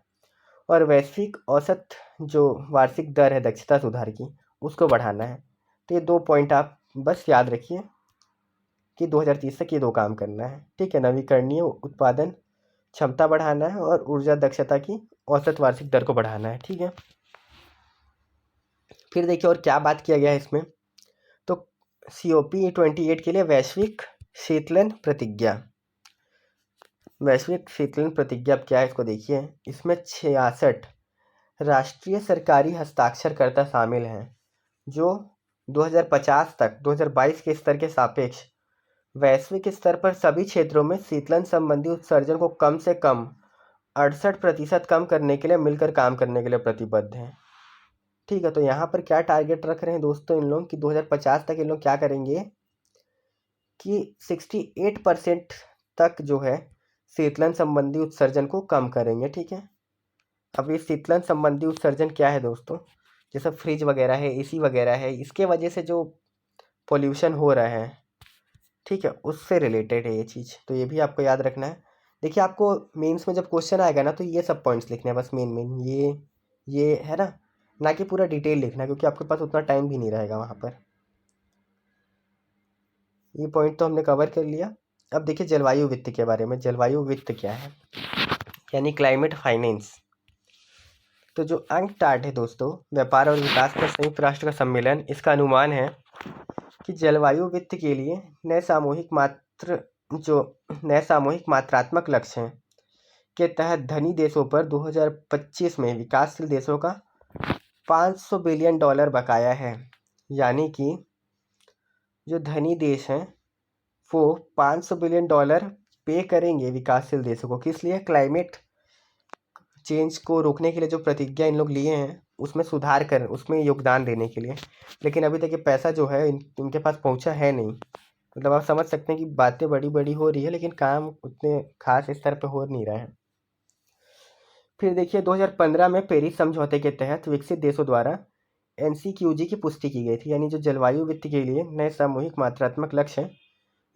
और वैश्विक औसत जो वार्षिक दर है दक्षता सुधार की, उसको बढ़ाना है। तो ये 2 पॉइंट आप बस याद रखिए कि 2030 तक ये 2 काम करना है, ठीक है। नवीकरणीय उत्पादन क्षमता बढ़ाना है और ऊर्जा दक्षता की औसत वार्षिक दर को बढ़ाना है, ठीक है। फिर देखिए और क्या बात किया गया है इसमें, तो COP28 के लिए वैश्विक शीतलन प्रतिज्ञा। वैश्विक शीतलन प्रतिज्ञा अब क्या है इसको देखिए, इसमें 66 राष्ट्रीय सरकारी हस्ताक्षरकर्ता शामिल हैं जो 2050 तक 2022 के स्तर के सापेक्ष वैश्विक स्तर पर सभी क्षेत्रों में शीतलन संबंधी उत्सर्जन को कम से कम 68% कम करने के लिए मिलकर काम करने के लिए प्रतिबद्ध हैं, ठीक है। तो यहाँ पर क्या टारगेट रख रहे हैं दोस्तों इन लोग कि 2050 तक इन लोग क्या करेंगे कि 68% तक जो है शीतलन संबंधी उत्सर्जन को कम करेंगे, ठीक है। अब ये शीतलन संबंधी उत्सर्जन क्या है दोस्तों, जैसे फ्रिज वगैरह है, AC वगैरह है, इसके वजह से जो पोल्यूशन हो रहा है, ठीक है, उससे रिलेटेड है ये चीज़। तो ये भी आपको याद रखना है। देखिए आपको मेंस में जब क्वेश्चन आएगा ना तो ये सब पॉइंट्स लिखने हैं बस, मेन ये है ना कि पूरा डिटेल लिखना, क्योंकि आपके पास उतना टाइम भी नहीं रहेगा वहाँ पर। ये पॉइंट तो हमने कवर कर लिया। अब देखिए जलवायु वित्त के बारे में। जलवायु वित्त क्या है, यानी क्लाइमेट फाइनेंस। तो जो UNCTAD है दोस्तों, व्यापार और विकास का संयुक्त राष्ट्र का सम्मेलन, इसका अनुमान है कि जलवायु वित्त के लिए नए सामूहिक मात्रात्मक लक्ष्य हैं के तहत धनी देशों पर 2025 में विकासशील देशों का $500 बिलियन बकाया है। यानी कि जो धनी देश हैं वो $500 बिलियन पे करेंगे विकासशील देशों को। किस लिए? क्लाइमेट चेंज को रोकने के लिए जो प्रतिज्ञा इन लोग लिए हैं उसमें सुधार कर, उसमें योगदान देने के लिए। लेकिन अभी तक ये पैसा जो है इनके पास पहुंचा है नहीं। मतलब आप समझ सकते हैं कि बातें बड़ी बड़ी हो रही है लेकिन काम उतने खास स्तर पर हो नहीं रहा है। फिर देखिए 2015 में पेरिस समझौते के तहत विकसित देशों द्वारा NCQG की पुष्टि की गई थी। यानी जो जलवायु वित्त के लिए नए सामूहिक मात्रात्मक लक्ष्य है,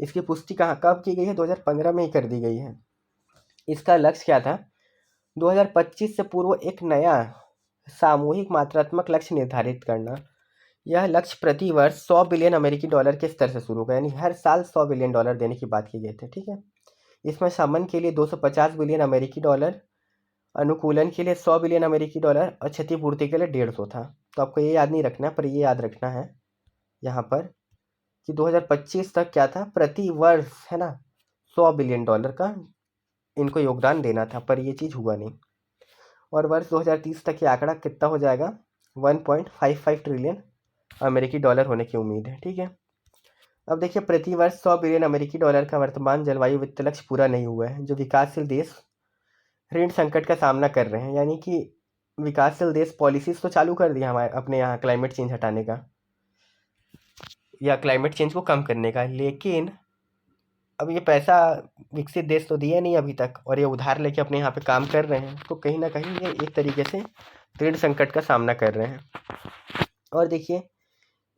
इसकी पुष्टि कब की गई है? 2015 में ही कर दी गई है। इसका लक्ष्य क्या था? 2025 से पूर्व एक नया सामूहिक मात्रात्मक लक्ष्य निर्धारित करना। यह लक्ष्य प्रति वर्ष $100 बिलियन के स्तर से शुरू होगा। यानी हर साल $100 बिलियन देने की बात की गई थी। ठीक है, इसमें शमन के लिए $250 बिलियन, अनुकूलन के लिए $100 बिलियन और क्षतिपूर्ति के लिए 150 था। तो आपको ये याद नहीं रखना, पर ये याद रखना है यहाँ पर कि 2025 तक क्या था? प्रति वर्ष, है ना, $100 बिलियन का इनको योगदान देना था, पर ये चीज़ हुआ नहीं। और वर्ष 2030 तक ये आंकड़ा कितना हो जाएगा? $1.55 ट्रिलियन होने की उम्मीद है। ठीक है, अब देखिए प्रति वर्ष $100 बिलियन का वर्तमान जलवायु वित्त लक्ष्य पूरा नहीं हुआ है। जो विकासशील देश ऋण संकट का सामना कर रहे हैं, यानी कि विकासशील देश पॉलिसीज तो चालू कर दिया हमारे अपने यहाँ क्लाइमेट चेंज हटाने का या क्लाइमेट चेंज को कम करने का, लेकिन अब ये पैसा विकसित देश तो दिए नहीं अभी तक, और ये उधार लेके अपने यहाँ पे काम कर रहे हैं। तो कहीं ना कहीं ये एक तरीके से ऋण संकट का सामना कर रहे हैं। और देखिए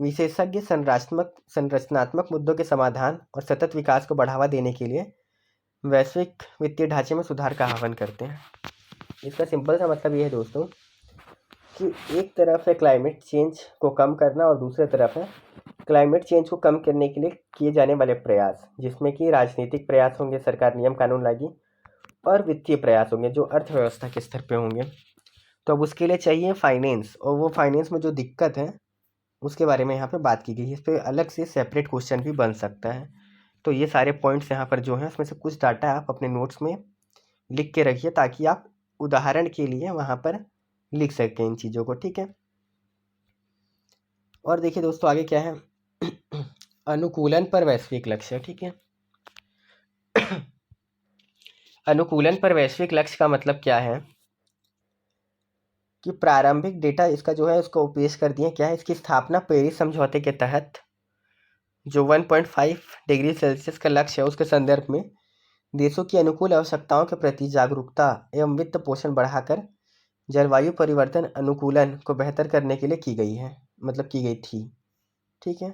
विशेषज्ञ संरचनात्मक मुद्दों के समाधान और सतत विकास को बढ़ावा देने के लिए वैश्विक वित्तीय ढांचे में सुधार का आह्वान करते हैं। इसका सिंपल सा मतलब ये है दोस्तों कि एक तरफ है क्लाइमेट चेंज को कम करना और दूसरी तरफ है क्लाइमेट चेंज को कम करने के लिए किए जाने वाले प्रयास, जिसमें कि राजनीतिक प्रयास होंगे, सरकार नियम कानून लाएगी, और वित्तीय प्रयास होंगे जो अर्थव्यवस्था के स्तर पे होंगे। तो अब उसके लिए चाहिए फाइनेंस, और वो फाइनेंस में जो दिक्कत है उसके बारे में यहाँ पे बात की गई है। इस पर अलग से सेपरेट क्वेश्चन भी बन सकता है। तो ये सारे पॉइंट्स यहाँ पर जो हैं उसमें से कुछ डाटा आप अपने नोट्स में लिख के रखिए ताकि आप उदाहरण के लिए वहाँ पर लिख सकें इन चीज़ों को। ठीक है, और देखिए दोस्तों आगे क्या है अनुकूलन पर वैश्विक लक्ष्य। ठीक है, अनुकूलन पर वैश्विक लक्ष्य का मतलब क्या है कि प्रारंभिक डेटा इसका जो है उसको पेश कर दिए। क्या है इसकी स्थापना? पेरिस समझौते के तहत जो 1.5 डिग्री सेल्सियस का लक्ष्य है उसके संदर्भ में देशों की अनुकूल आवश्यकताओं के प्रति जागरूकता एवं वित्त पोषण बढ़ाकर जलवायु परिवर्तन अनुकूलन को बेहतर करने के लिए की गई है, मतलब की गई थी। ठीक है,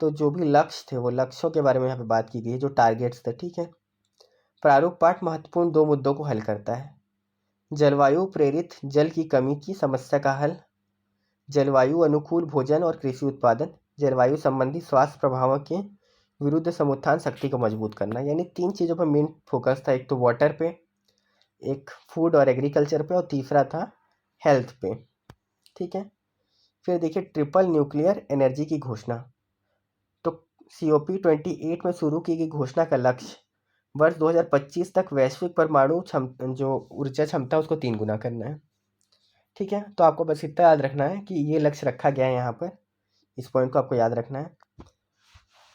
तो जो भी लक्ष्य थे वो लक्ष्यों के बारे में यहाँ पे बात की गई है, जो टारगेट्स थे। ठीक है, प्रारूप पाठ महत्वपूर्ण 2 मुद्दों को हल करता है। जलवायु प्रेरित जल की कमी की समस्या का हल, जलवायु अनुकूल भोजन और कृषि उत्पादन, जलवायु संबंधी स्वास्थ्य प्रभावों के विरुद्ध समुत्थान शक्ति को मजबूत करना। यानी 3 चीज़ों पर मेन फोकस था। एक तो वाटर पे, एक फूड और एग्रीकल्चर पे, और तीसरा था हेल्थ पे। ठीक है, फिर देखिए ट्रिपल न्यूक्लियर एनर्जी की घोषणा। तो COP28 में शुरू की गई घोषणा का लक्ष्य वर्ष 2025 तक वैश्विक परमाणु जो ऊर्जा क्षमता उसको 3 गुना करना है। ठीक है, तो आपको बस इतना याद रखना है कि ये लक्ष्य रखा गया है यहाँ पर, इस पॉइंट को आपको याद रखना है।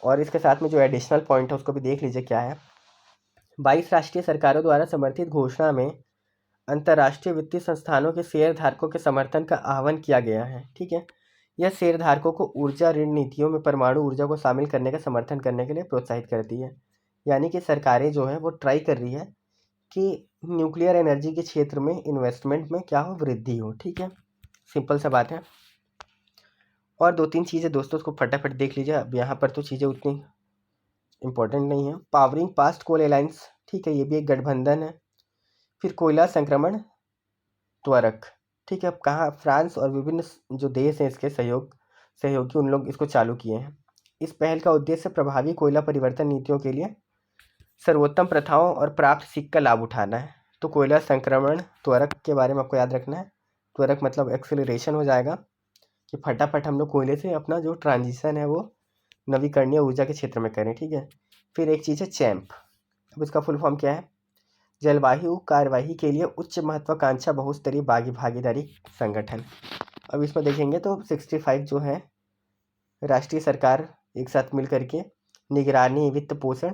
और इसके साथ में जो एडिशनल पॉइंट है उसको भी देख लीजिए क्या है। 22 राष्ट्रीय सरकारों द्वारा समर्थित घोषणा में अंतर्राष्ट्रीय वित्तीय संस्थानों के शेयर धारकों के समर्थन का आह्वान किया गया है। ठीक है, यह शेयर धारकों को ऊर्जा ऋण नीतियों में परमाणु ऊर्जा को शामिल करने का समर्थन करने के लिए प्रोत्साहित करती है। यानी कि सरकारें जो है वो ट्राई कर रही है कि न्यूक्लियर एनर्जी के क्षेत्र में इन्वेस्टमेंट में क्या हो, वृद्धि हो। ठीक है, सिंपल सा बात है। और 2-3 चीज़ें दोस्तों उसको फटाफट देख लीजिए। अब यहाँ पर तो चीज़ें उतनी इम्पोर्टेंट नहीं है। पावरिंग पास्ट कोल अलायंस, ठीक है, ये भी एक गठबंधन है। फिर कोयला संक्रमण त्वरक, ठीक है, अब कहाँ फ्रांस और विभिन्न जो देश हैं इसके सहयोगी उन लोग इसको चालू किए हैं। इस पहल का उद्देश्य प्रभावी कोयला परिवर्तन नीतियों के लिए सर्वोत्तम प्रथाओं और प्राप्त सीख का लाभ उठाना है। तो कोयला संक्रमण त्वरक के बारे में आपको याद रखना है। त्वरक मतलब एक्सेलरेशन हो जाएगा कि फटाफट हम लोग कोयले से अपना जो ट्रांजिशन है वो नवीकरणीय ऊर्जा के क्षेत्र में करें। ठीक है, फिर एक चीज़ है चैम्प। अब इसका फुल फॉर्म क्या है? जलवायु कार्यवाही के लिए उच्च महत्वाकांक्षा बहुस्तरीय भागीदारी संगठन। अब इसमें देखेंगे तो 65 जो है राष्ट्रीय सरकार एक साथ मिल करके निगरानी, वित्त पोषण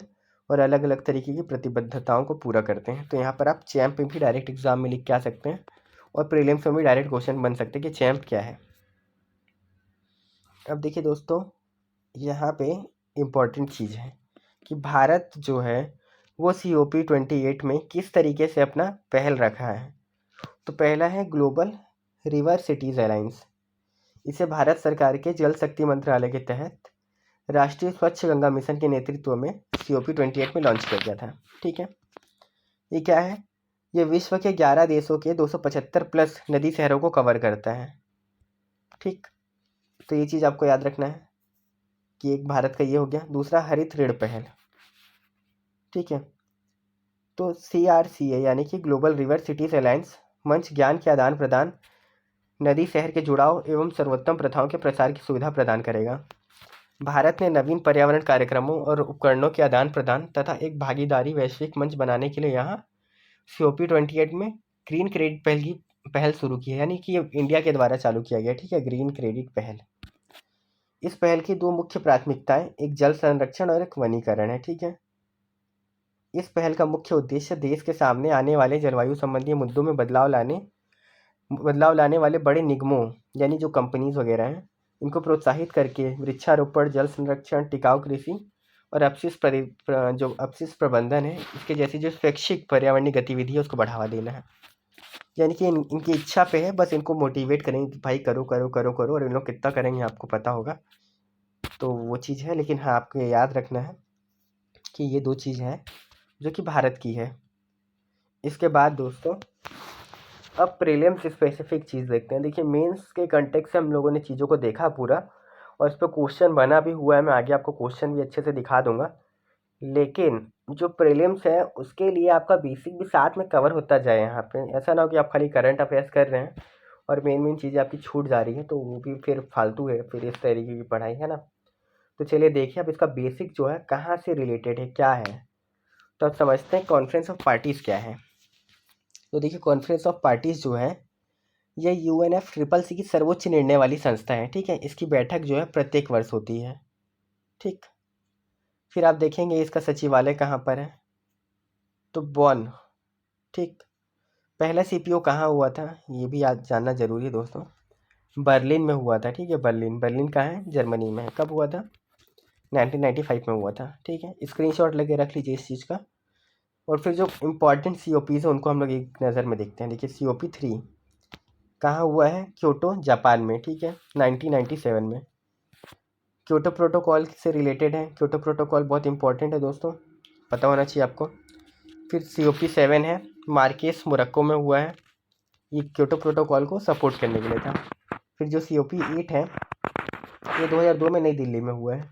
और अलग अलग तरीके की प्रतिबद्धताओं को पूरा करते हैं। तो यहाँ पर आप चैम्प में भी डायरेक्ट एग्जाम में लिख के आ सकते हैं और प्रीलिम्स में भी डायरेक्ट क्वेश्चन बन सकते हैं कि चैम्प क्या है। अब देखिए दोस्तों, यहाँ पे इम्पोर्टेंट चीज़ है कि भारत जो है वो COP28 में किस तरीके से अपना पहल रखा है। तो पहला है ग्लोबल रिवर सिटीज़ अलायंस। इसे भारत सरकार के जल शक्ति मंत्रालय के तहत राष्ट्रीय स्वच्छ गंगा मिशन के नेतृत्व में COP28 में लॉन्च किया गया था। ठीक है, ये क्या है? ये विश्व के 11 देशों के 275 प्लस नदी शहरों को कवर करता है। ठीक, तो ये चीज़ आपको याद रखना है कि एक भारत का ये हो गया। दूसरा हरित ऋण पहल। ठीक है, तो CRCA यानी कि ग्लोबल रिवर सिटीज अलायंस मंच ज्ञान के आदान प्रदान, नदी शहर के जुड़ाव एवं सर्वोत्तम प्रथाओं के प्रसार की सुविधा प्रदान करेगा। भारत ने नवीन पर्यावरण कार्यक्रमों और उपकरणों के आदान प्रदान तथा एक भागीदारी वैश्विक मंच बनाने के लिए यहाँ COP28 में ग्रीन क्रेडिट पहल की पहल शुरू की है, यानी कि ये इंडिया के द्वारा चालू किया गया। ठीक है, ग्रीन क्रेडिट पहल। इस पहल की 2 मुख्य प्राथमिकताएं, एक जल संरक्षण और एक वनीकरण है। ठीक है, इस पहल का मुख्य उद्देश्य देश के सामने आने वाले जलवायु संबंधी मुद्दों में बदलाव लाने वाले बड़े निगमों यानी जो कंपनीज वगैरह हैं, इनको प्रोत्साहित करके वृक्षारोपण, जल संरक्षण, टिकाऊ कृषि और अपशिष्ट प्रबंधन है, इसके जैसी जो स्वैच्छिक पर्यावरणीय गतिविधि है उसको बढ़ावा देना है। यानी कि इनकी इच्छा पे है, बस इनको मोटिवेट करेंगे कि भाई करो करो करो करो, और इन लोग कितना करेंगे आपको पता होगा, तो वो चीज़ है। लेकिन हाँ, आपको याद रखना है कि ये 2 चीज़ हैं जो कि भारत की है। इसके बाद दोस्तों अब प्रीलिम्स स्पेसिफिक चीज़ देखते हैं। देखिए, मेंस के कंटेक्स्ट से हम लोगों ने चीज़ों को देखा पूरा, और इस पर क्वेश्चन बना भी हुआ है। मैं आगे आपको क्वेश्चन भी अच्छे से दिखा दूंगा। लेकिन जो प्रीलिम्स है उसके लिए आपका बेसिक भी साथ में कवर होता जाए। यहाँ पे ऐसा ना हो कि आप खाली करंट अफेयर्स कर रहे हैं और मेन चीज़ें आपकी छूट जा रही है, तो वो भी फिर फालतू है, फिर इस तरीके की पढ़ाई है ना। तो चलिए देखिए अब इसका बेसिक जो है कहाँ से रिलेटेड है, क्या है। तो अब समझते हैं कॉन्फ्रेंस ऑफ पार्टीज़ क्या है। तो देखिए, कॉन्फ्रेंस ऑफ पार्टीज़ जो है ये UNFCCC की सर्वोच्च निर्णय वाली संस्था है। ठीक है, इसकी बैठक जो है प्रत्येक वर्ष होती है। ठीक, फिर आप देखेंगे इसका सचिवालय कहाँ पर है, तो बॉन। ठीक, पहला CPO कहाँ हुआ था ये भी याद जानना जरूरी है दोस्तों। बर्लिन में हुआ था। ठीक है, बर्लिन कहाँ है? जर्मनी में है। कब हुआ था? 1995 में हुआ था। ठीक है, स्क्रीनशॉट लेके रख लीजिए इस चीज़ का। और फिर जो इम्पोर्टेंट COPs है उनको हम लोग एक नज़र में देखते हैं। देखिए, COP3 कहाँ हुआ है? क्योटो, जापान में। ठीक है, 1997 में। क्योटो प्रोटोकॉल से रिलेटेड है। क्योटो प्रोटोकॉल बहुत इंपॉर्टेंट है दोस्तों, पता होना चाहिए आपको। फिर COP7 है, मार्केस, मोरक्को में हुआ है। ये क्योटो प्रोटोकॉल को सपोर्ट करने के लिए था। फिर जो COP8 है ये 2002 में नई दिल्ली में हुआ है,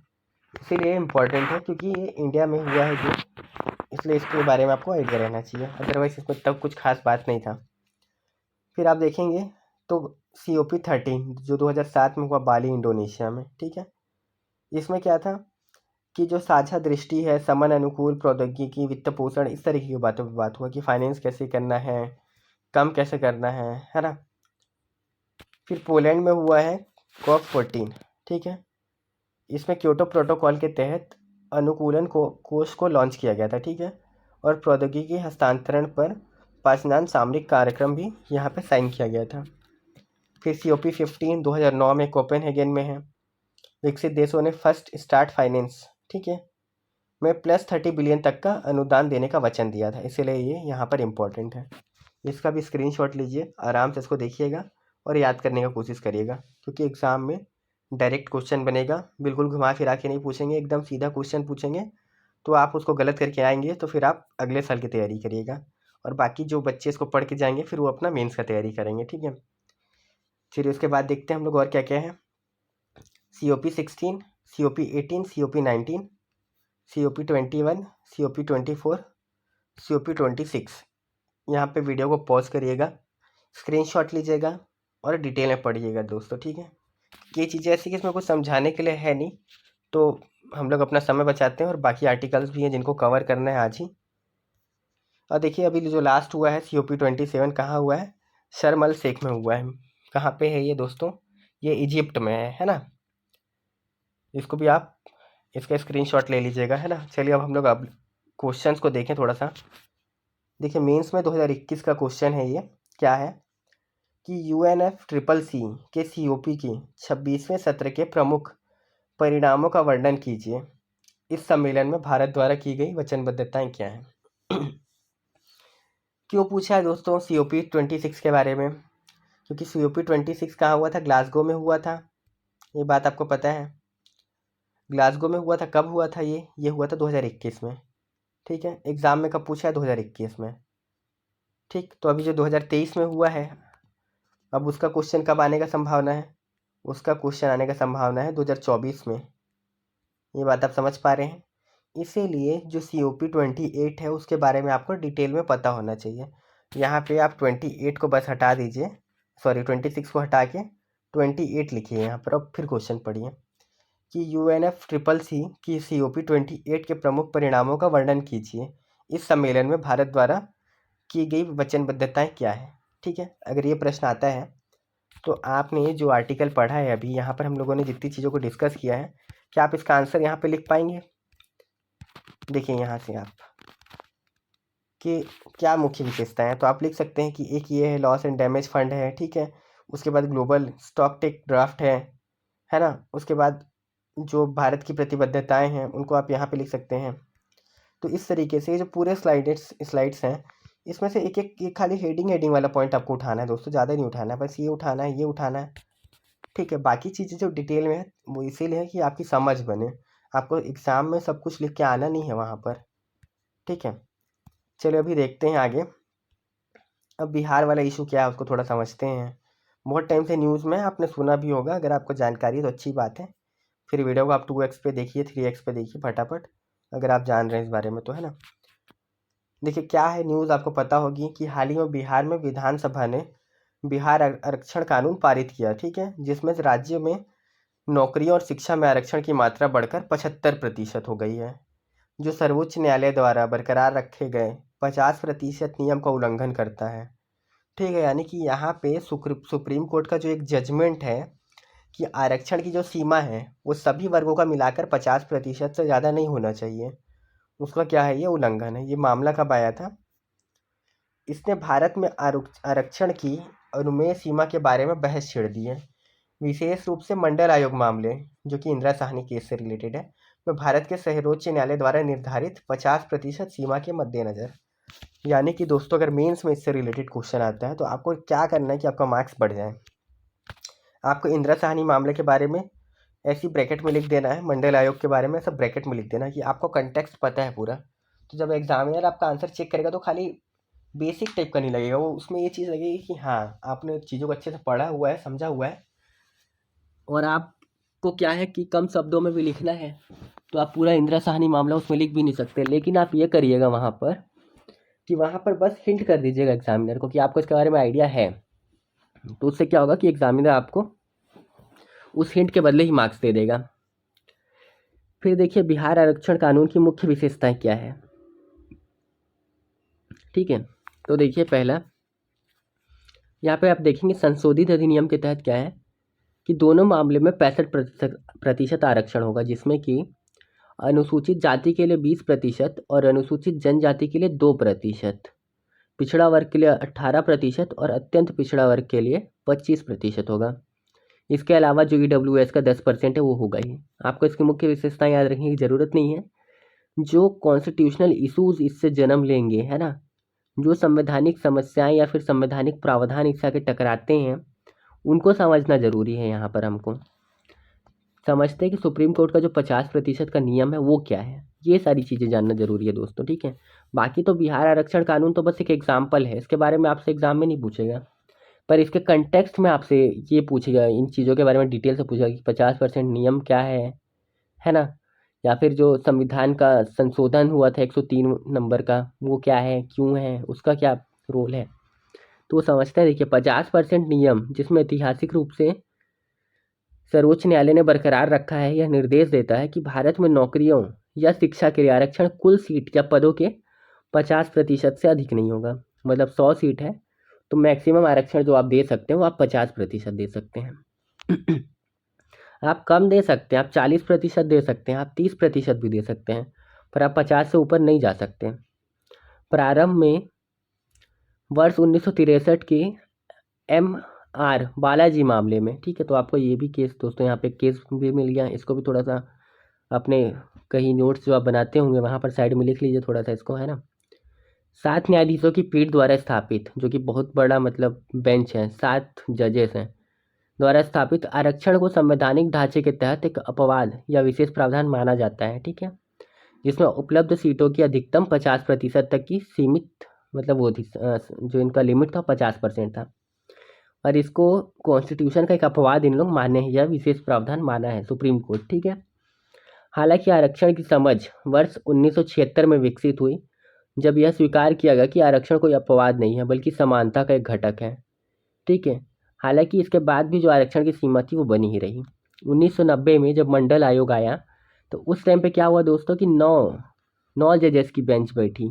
इसीलिए इम्पॉर्टेंट है क्योंकि ये इंडिया में हुआ है जो, इसलिए इसके बारे में आपको आइडिया रहना चाहिए। अदरवाइज इसमें तब कुछ खास बात नहीं था। फिर आप देखेंगे तो COP13 जो 2007 में हुआ बाली, इंडोनेशिया में। ठीक है, इसमें क्या था कि जो साझा दृष्टि है, समन अनुकूल प्रौद्योगिकी, वित्त पोषण, इस तरीके की बातों पर बात हुआ कि फाइनेंस कैसे करना है, कम कैसे करना है ना। फिर पोलैंड में हुआ है COP14। ठीक है, इसमें क्योटो प्रोटोकॉल के तहत अनुकूलन कोष को लॉन्च किया गया था। ठीक है, और प्रौद्योगिकी हस्तांतरण पर पाँचनान सामरिक कार्यक्रम भी यहाँ पे साइन किया गया था। फिर COP15 2009 में कोपेनहेगन में है। विकसित देशों ने फर्स्ट स्टार्ट फाइनेंस, ठीक है, में +30 बिलियन तक का अनुदान देने का वचन दिया था, इसीलिए ये यहाँ पर इम्पोर्टेंट है। इसका भी स्क्रीनशॉट लीजिए, आराम से इसको देखिएगा और याद करने का कोशिश करिएगा, क्योंकि एग्ज़ाम में डायरेक्ट क्वेश्चन बनेगा, बिल्कुल घुमा फिरा के नहीं पूछेंगे, एकदम सीधा क्वेश्चन पूछेंगे। तो आप उसको गलत करके आएंगे तो फिर आप अगले साल की तैयारी करिएगा, और बाकी जो बच्चे इसको पढ़ के जाएंगे फिर वो अपना मेंस का तैयारी करेंगे। ठीक है, फिर उसके बाद देखते हैं हम लोग और क्या क्या है। COP16, COP18, COP19, COP21, COP24, COP26। यहाँ पे वीडियो को पॉज करिएगा, स्क्रीनशॉट लीजिएगा और डिटेल में पढ़िएगा दोस्तों। ठीक है, ये चीज़ें ऐसी कि इसमें कुछ समझाने के लिए है नहीं, तो हम लोग अपना समय बचाते हैं, और बाकी आर्टिकल्स भी हैं जिनको कवर करना है आज ही। और देखिए, अभी जो लास्ट हुआ है COP27 कहाँ हुआ है? शर्म अल शेख में हुआ है। कहाँ पे है ये दोस्तों? ये इजिप्ट में है ना। इसको भी आप इसका स्क्रीनशॉट ले लीजिएगा, है ना। चलिए अब हम लोग अब क्वेश्चंस को देखें थोड़ा सा। देखिए मेंस में 2021 का क्वेश्चन है ये। क्या है कि UNFCCC के COP की 26वें सत्र के प्रमुख परिणामों का वर्णन कीजिए। इस सम्मेलन में भारत द्वारा की गई वचनबद्धताएं क्या हैं? क्यों पूछा है दोस्तों COP 26 के बारे में? क्योंकि COP 26 कहाँ हुआ था? ग्लासगो में हुआ था। ये बात आपको पता है। ग्लासगो में हुआ था। कब हुआ था ये हुआ था 2021 में। ठीक है, एग्ज़ाम में कब पूछा है? 2021 में। ठीक, तो अभी जो 2023 में हुआ है, अब उसका क्वेश्चन कब आने का संभावना है? उसका क्वेश्चन आने का संभावना है 2024 में। ये बात आप समझ पा रहे हैं। इसीलिए जो COP 28 है उसके बारे में आपको डिटेल में पता होना चाहिए। यहाँ पे आप 28 को बस हटा दीजिए, सॉरी 26 को हटा के 28 लिखिए यहाँ पर। अब फिर क्वेश्चन पढ़िए कि UNFCCC की COP 28 के प्रमुख परिणामों का वर्णन कीजिए। इस सम्मेलन में भारत द्वारा की गई वचनबद्धताएं क्या है? ठीक है, अगर ये प्रश्न आता है तो आपने जो आर्टिकल पढ़ा है अभी यहाँ पर हम लोगों ने जितनी चीज़ों को डिस्कस किया है, क्या आप इसका आंसर यहाँ पे लिख पाएंगे? देखिए यहाँ से आप कि क्या मुख्य विशेषताएं हैं, तो आप लिख सकते हैं कि एक ये है लॉस एंड डैमेज फंड है। ठीक है, उसके बाद ग्लोबल स्टॉक टेक ड्राफ्ट है ना। उसके बाद जो भारत की प्रतिबद्धताएं हैं उनको आप यहाँ पे लिख सकते हैं। तो इस तरीके से जो पूरे स्लाइड्स हैं, इसमें से एक खाली हेडिंग वाला पॉइंट आपको उठाना है दोस्तों, ज़्यादा नहीं उठाना है, बस ये उठाना है, ये उठाना है। ठीक है, बाकी चीज़ें जो डिटेल में है वो इसीलिए है कि आपकी समझ बने। आपको एग्ज़ाम में सब कुछ लिख के आना नहीं है वहाँ पर। ठीक है, चलिए अभी देखते हैं आगे। अब बिहार वाला इशू क्या है उसको थोड़ा समझते हैं। बहुत टाइम से न्यूज़ में आपने सुना भी होगा, अगर आपको जानकारी है तो अच्छी बात है। फिर वीडियो को आप 2x पे देखिए, 3x पे देखिए फटाफट, अगर आप जान रहे हैं इस बारे में तो, है ना। देखिए क्या है न्यूज़, आपको पता होगी कि हाल ही में बिहार में विधानसभा ने बिहार आरक्षण कानून पारित किया। ठीक है, जिसमें से राज्य में नौकरियों और शिक्षा में आरक्षण की मात्रा बढ़कर 75% हो गई है, जो सर्वोच्च न्यायालय द्वारा बरकरार रखे गए 50% नियम का उल्लंघन करता है। ठीक है, यानी कि यहाँ पे सुप्रीम कोर्ट का जो एक जजमेंट है कि आरक्षण की जो सीमा है वो सभी वर्गों का मिलाकर 50% से ज़्यादा नहीं होना चाहिए, उसका क्या है, ये उल्लंघन है। ये मामला कब आया था? इसने भारत में आरक्षण की अनुमेय सीमा के बारे में बहस छेड़ दी है, विशेष रूप से मंडल आयोग मामले, जो कि इंदिरा साहनी केस से रिलेटेड है, में भारत के सर्वोच्च न्यायालय द्वारा निर्धारित 50% सीमा के मद्देनज़र। यानी कि दोस्तों अगर मेंस में इससे रिलेटेड क्वेश्चन आता है तो आपको क्या करना है कि आपका मार्क्स बढ़ जाए। आपको इंदिरा साहनी मामले के बारे में ऐसी ब्रैकेट में लिख देना है, मंडल आयोग के बारे में सब ब्रैकेट में लिख देना है कि आपको कंटेक्स्ट पता है पूरा। तो जब एग्जामिनर आपका आंसर चेक करेगा तो खाली बेसिक टाइप का नहीं लगेगा, वो उसमें ये चीज़ लगेगी कि हाँ आपने चीज़ों को अच्छे से पढ़ा हुआ है, समझा हुआ है, और आपको क्या है कि कम शब्दों में भी लिखना है। तो आप पूरा इंदिरा साहनी मामला उसमें लिख भी नहीं सकते, लेकिन आप ये करिएगा वहाँ पर कि वहाँ पर बस हिंट कर दीजिएगा एग्जामिनर को कि आपको इसके बारे में आइडिया है। तो उससे क्या होगा कि एग्जामिनर आपको उस हिंट के बदले ही मार्क्स दे देगा। फिर देखिए बिहार आरक्षण कानून की मुख्य विशेषताएं क्या है। ठीक है, तो देखिए पहला यहाँ पे आप देखेंगे संशोधित अधिनियम के तहत क्या है कि दोनों मामले में 65% आरक्षण होगा, जिसमें कि अनुसूचित जाति के लिए 20% और अनुसूचित जनजाति के लिए 2%, पिछड़ा वर्ग के लिए 18% और अत्यंत पिछड़ा वर्ग के लिए 25% होगा। इसके अलावा जो EWS का 10% है वो होगा ही। आपको इसकी मुख्य विशेषताएं याद रखने की ज़रूरत नहीं है। जो कॉन्स्टिट्यूशनल इशूज़ इससे जन्म लेंगे, है ना, जो संवैधानिक समस्याएं या फिर संवैधानिक प्रावधान इससे आके टकराते हैं, उनको समझना ज़रूरी है। यहाँ पर हमको समझते हैं कि सुप्रीम कोर्ट का जो 50% का नियम है वो क्या है, ये सारी चीज़ें जानना ज़रूरी है दोस्तों। ठीक है, बाकी तो बिहार आरक्षण कानून तो बस एक एग्जाम्पल है, इसके बारे में आपसे एग्जाम में नहीं पूछेगा, पर इसके कंटेक्स्ट में आपसे ये पूछेगा, इन चीज़ों के बारे में डिटेल से पूछेगा कि 50% नियम क्या है ना, या फिर जो संविधान का संशोधन हुआ था 103 नंबर का वो क्या है, क्यों है, उसका क्या रोल है। तो वो समझते हैं। देखिए 50% नियम जिसमें ऐतिहासिक रूप से सर्वोच्च न्यायालय ने बरकरार रखा है, यह निर्देश देता है कि भारत में नौकरियों या शिक्षा के लिए आरक्षण कुल सीट या पदों के 50% से अधिक नहीं होगा। मतलब 100 सीट है तो मैक्सिमम आरक्षण जो आप दे सकते हैं वो आप 50% दे सकते हैं। आप कम दे सकते हैं, आप 40% दे सकते हैं, आप 30% भी दे सकते हैं, पर आप 50 से ऊपर नहीं जा सकते। प्रारंभ में वर्ष 1963 के MR बालाजी मामले में, ठीक है, तो आपको ये भी केस दोस्तों यहाँ पे केस भी मिल गया, इसको भी थोड़ा सा अपने कहीं नोट्स जो आप बनाते होंगे वहाँ पर साइड में लिख लीजिए थोड़ा सा इसको, है ना। 7 न्यायाधीशों की पीठ द्वारा स्थापित, जो कि बहुत बड़ा मतलब बेंच है, 7 जजेस हैं, द्वारा स्थापित आरक्षण को संवैधानिक ढांचे के तहत एक अपवाद या विशेष प्रावधान माना जाता है, ठीक है, जिसमें उपलब्ध सीटों की अधिकतम 50% तक की सीमित मतलब वो थी, जो इनका लिमिट था 50% था, और इसको कॉन्स्टिट्यूशन का एक अपवाद इन लोग माने हैं या विशेष प्रावधान माना है सुप्रीम कोर्ट, ठीक है। हालांकि आरक्षण की समझ वर्ष 1976 में विकसित हुई, जब यह स्वीकार किया गया कि आरक्षण कोई अपवाद नहीं है बल्कि समानता का एक घटक है, ठीक है। हालांकि इसके बाद भी जो आरक्षण की सीमा थी वो बनी ही रही। 1990 में जब मंडल आयोग आया तो उस टाइम पे क्या हुआ दोस्तों कि 9 जजेस की बेंच बैठी,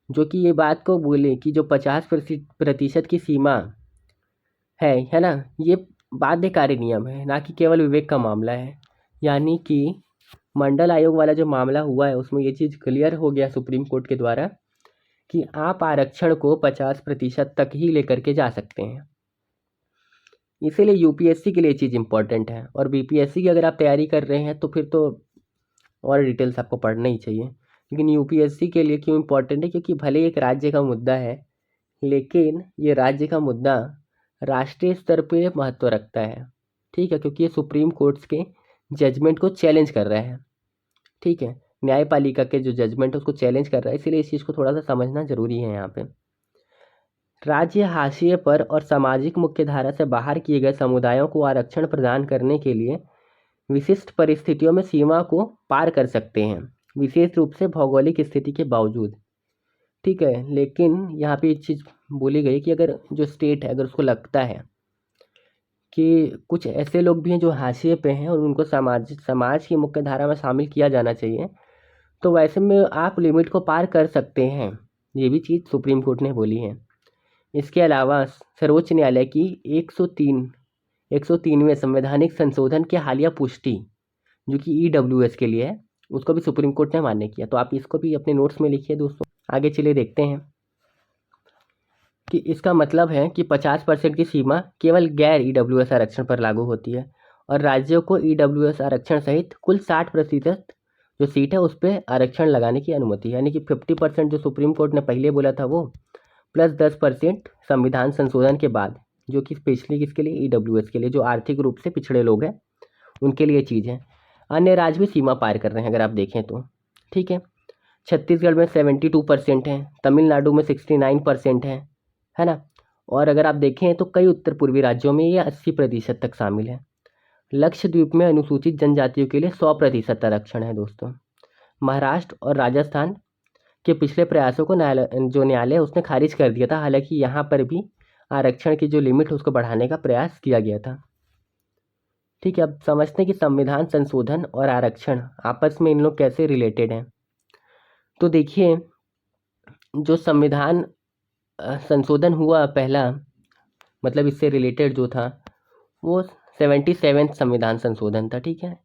जो कि ये बात को बोले कि जो 50% की सीमा है ना, ये बाध्यकारी नियम है, ना कि केवल विवेक का मामला है। यानी कि मंडल आयोग वाला जो मामला हुआ है उसमें ये चीज़ क्लियर हो गया सुप्रीम कोर्ट के द्वारा कि आप आरक्षण को 50% तक ही लेकर के जा सकते हैं। इसीलिए यूपीएससी के लिए चीज़ इंपॉर्टेंट है, और बीपीएससी की अगर आप तैयारी कर रहे हैं तो फिर तो और डिटेल्स आपको पढ़ना ही चाहिए। लेकिन यूपीएससी के लिए क्यों इंपॉर्टेंट है, क्योंकि भले ही एक राज्य का मुद्दा है, लेकिन ये राज्य का मुद्दा राष्ट्रीय स्तर पे महत्व रखता है, ठीक है, क्योंकि ये सुप्रीम कोर्ट्स के जजमेंट को चैलेंज कर रहा है, ठीक है, न्यायपालिका के जो जजमेंट है उसको चैलेंज कर रहा है, इसीलिए इस चीज़ को थोड़ा सा समझना जरूरी है यहाँ पे। राज्य हाशिए पर और सामाजिक मुख्यधारा से बाहर किए गए समुदायों को आरक्षण प्रदान करने के लिए विशिष्ट परिस्थितियों में सीमा को पार कर सकते हैं, विशेष रूप से भौगोलिक स्थिति के बावजूद, ठीक है। लेकिन यहाँ पे एक चीज़ बोली गई कि अगर जो स्टेट है अगर उसको लगता है कि कुछ ऐसे लोग भी हैं जो हाशिए पे हैं और उनको समाज की मुख्य धारा में शामिल किया जाना चाहिए, तो वैसे में आप लिमिट को पार कर सकते हैं, ये भी चीज़ सुप्रीम कोर्ट ने बोली है। इसके अलावा सर्वोच्च न्यायालय की 103वें संवैधानिक संशोधन की हालिया पुष्टि, जो कि EWS के लिए है, उसको भी सुप्रीम कोर्ट ने मान्य किया। तो आप इसको भी अपने नोट्स में लिखिए दोस्तों। आगे चलिए देखते हैं कि इसका मतलब है कि 50% की सीमा केवल गैर EWS आरक्षण पर लागू होती है, और राज्यों को EWS आरक्षण सहित कुल 60% जो सीट है उस पर आरक्षण लगाने की अनुमति है। यानी कि 50% जो सुप्रीम कोर्ट ने पहले बोला था वो, प्लस 10% संविधान संशोधन के बाद, जो कि स्पेशली किसके लिए, EWS के लिए, जो आर्थिक रूप से पिछड़े लोग हैं उनके लिए चीज़ है। अन्य राज्य भी सीमा पार कर रहे हैं अगर आप देखें तो, ठीक है। छत्तीसगढ़ में 72% है, तमिलनाडु में 69% है ना, और अगर आप देखें तो कई उत्तर पूर्वी राज्यों में ये 80% तक शामिल है। लक्षद्वीप में अनुसूचित जनजातियों के लिए 100% आरक्षण है दोस्तों। महाराष्ट्र और राजस्थान के पिछले प्रयासों को न्यायालय उसने खारिज कर दिया था, हालांकि यहाँ पर भी आरक्षण की जो लिमिट है उसको बढ़ाने का प्रयास किया गया था, ठीक है। अब समझते हैं कि संविधान संशोधन और आरक्षण आपस में इन लोग कैसे रिलेटेड हैं। तो देखिए, जो संविधान संशोधन हुआ पहला, मतलब इससे रिलेटेड जो था वो 77 संविधान संशोधन था, ठीक है।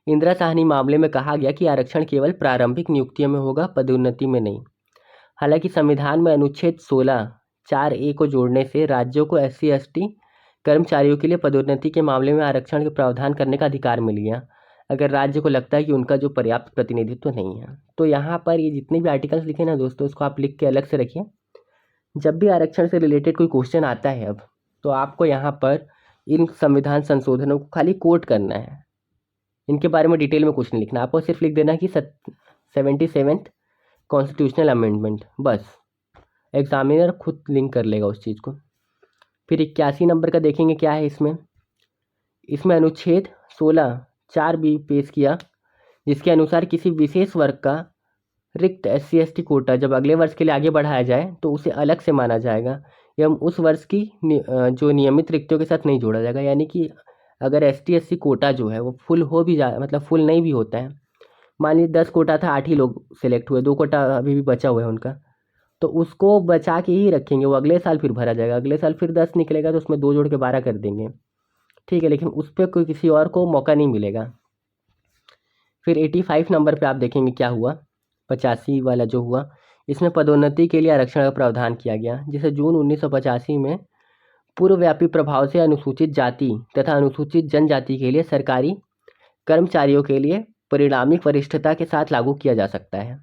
इंदिरा साहनी मामले में कहा गया कि आरक्षण केवल प्रारंभिक नियुक्तियों में होगा, पदोन्नति में नहीं। हालांकि संविधान में अनुच्छेद 16(4)(a) को जोड़ने से राज्यों को SC/ST कर्मचारियों के लिए पदोन्नति के मामले में आरक्षण के प्रावधान करने का अधिकार मिल गया, अगर राज्य को लगता है कि उनका जो पर्याप्त प्रतिनिधित्व नहीं है। तो यहाँ पर ये जितने भी आर्टिकल्स लिखे ना दोस्तों, इसको आप लिख के अलग से रखिए। जब भी आरक्षण से रिलेटेड कोई क्वेश्चन आता है अब, तो आपको यहाँ पर इन संविधान संशोधनों को खाली कोट करना है, इनके बारे में डिटेल में कुछ नहीं लिखना, आपको सिर्फ लिख देना है कि 77th कॉन्स्टिट्यूशनल अमेंडमेंट, बस। एग्जामिनर खुद लिंक कर लेगा उस चीज़ को। फिर 81 नंबर का देखेंगे क्या है इसमें अनुच्छेद 16(4)(b) पेश किया, जिसके अनुसार किसी विशेष वर्ग का रिक्त SC/ST कोटा जब अगले वर्ष के लिए आगे बढ़ाया जाए तो उसे अलग से माना जाएगा, एवं उस वर्ष की जो नियमित रिक्तियों के साथ नहीं जोड़ा जाएगा। यानी कि अगर ST/SC कोटा जो है वो फुल हो भी जाए, मतलब फुल नहीं भी होता है, मान लीजिए 10 कोटा था, 8 ही लोग सिलेक्ट हुए, 2 कोटा अभी भी बचा हुआ है उनका, तो उसको बचा के ही रखेंगे, वो अगले साल फिर भरा जाएगा, अगले साल फिर 10 निकलेगा तो उसमें 2 जोड़ के 12 कर देंगे, ठीक है। लेकिन उस पर कोई किसी और को मौका नहीं मिलेगा। फिर 85 नंबर पे आप देखेंगे क्या हुआ, 85 वाला जो हुआ, इसमें पदोन्नति के लिए आरक्षण का प्रावधान किया गया, जिसे जून 1985 में पूर्वव्यापी प्रभाव से अनुसूचित जाति तथा अनुसूचित जनजाति के लिए सरकारी कर्मचारियों के लिए परिणामी वरिष्ठता के साथ लागू किया जा सकता है,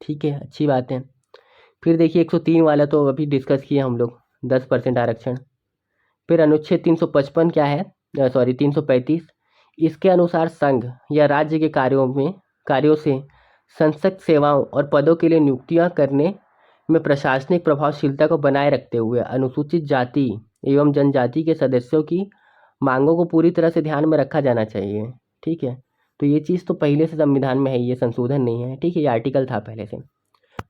ठीक है, अच्छी बात है। फिर देखिए 103 वाला तो अभी डिस्कस किया हम लोग, 10% आरक्षण। फिर अनुच्छेद 355 क्या है, सॉरी 335, इसके अनुसार संघ या राज्य के कार्यों से संसद सेवाओं और पदों के लिए नियुक्तियां करने में प्रशासनिक प्रभावशीलता को बनाए रखते हुए अनुसूचित जाति एवं जनजाति के सदस्यों की मांगों को पूरी तरह से ध्यान में रखा जाना चाहिए, ठीक है। तो ये चीज़ तो पहले से संविधान में है, ये संशोधन नहीं है, ठीक है, ये आर्टिकल था पहले से।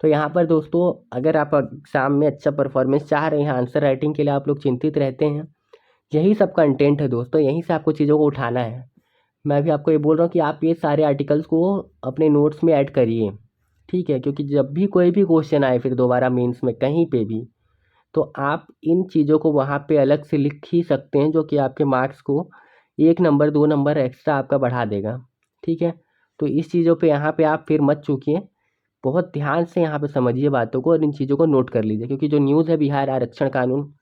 तो यहाँ पर दोस्तों अगर आप एग्जाम में अच्छा परफॉर्मेंस चाह रहे हैं, आंसर राइटिंग के लिए आप लोग चिंतित रहते हैं, यही सब कंटेंट है दोस्तों, यहीं से आपको चीज़ों को उठाना है। मैं भी आपको ये बोल रहा हूँ कि आप ये सारे आर्टिकल्स को अपने नोट्स में ऐड करिए, ठीक है, क्योंकि जब भी कोई भी क्वेश्चन आए फिर दोबारा मेंस में कहीं पे भी, तो आप इन चीज़ों को वहाँ पे अलग से लिख ही सकते हैं, जो कि आपके मार्क्स को 1 नंबर 2 नंबर एक्स्ट्रा आपका बढ़ा देगा, ठीक है। तो इस चीज़ों पे यहाँ पे आप फिर मत चूकिए, बहुत ध्यान से यहाँ पे समझिए बातों को और इन चीज़ों को नोट कर लीजिए, क्योंकि जो न्यूज़ है बिहार आरक्षण कानून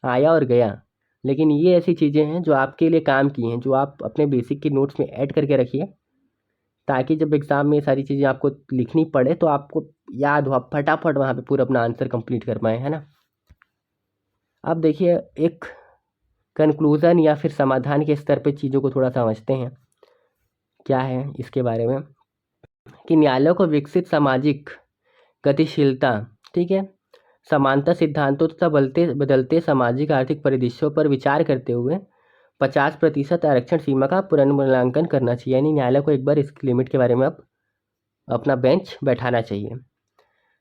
आया और गया, लेकिन ये ऐसी चीज़ें हैं जो आपके लिए काम की हैं, जो आप अपने बेसिक की नोट्स में ऐड करके रखिए, ताकि जब एग्ज़ाम में ये सारी चीज़ें आपको लिखनी पड़े तो आपको याद हो, आप फटाफट वहाँ पे पूरा अपना आंसर कंप्लीट कर पाएँ, है ना। अब देखिए एक कंक्लूज़न या फिर समाधान के स्तर पे चीज़ों को थोड़ा समझते हैं, क्या है इसके बारे में, कि न्यायालय को विकसित सामाजिक गतिशीलता, ठीक है, समानता सिद्धांतों तथा बदलते सामाजिक आर्थिक परिदृश्यों पर विचार करते हुए 50% आरक्षण सीमा का पुनर्मूल्यांकन करना चाहिए, यानी न्यायालय को एक बार इस लिमिट के बारे में अब अपना बेंच बैठाना चाहिए।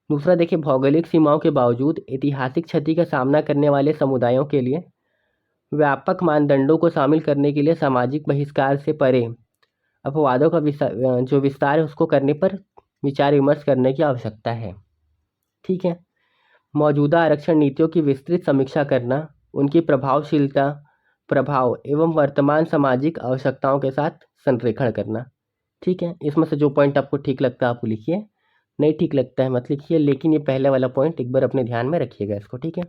दूसरा देखिए, भौगोलिक सीमाओं के बावजूद ऐतिहासिक क्षति का सामना करने वाले समुदायों के लिए व्यापक मानदंडों को शामिल करने के लिए सामाजिक बहिष्कार से परे अपवादों का जो विस्तार है उसको करने पर विचार विमर्श करने की आवश्यकता है, ठीक है। मौजूदा आरक्षण नीतियों की विस्तृत समीक्षा करना, उनकी प्रभावशीलता, प्रभाव एवं वर्तमान सामाजिक आवश्यकताओं के साथ संरेखण करना, ठीक है। इसमें से जो पॉइंट आपको ठीक लगता है आप लिखिए, नहीं ठीक लगता है मत लिखिए, लेकिन ये पहले वाला पॉइंट एक बार अपने ध्यान में रखिएगा इसको, ठीक है।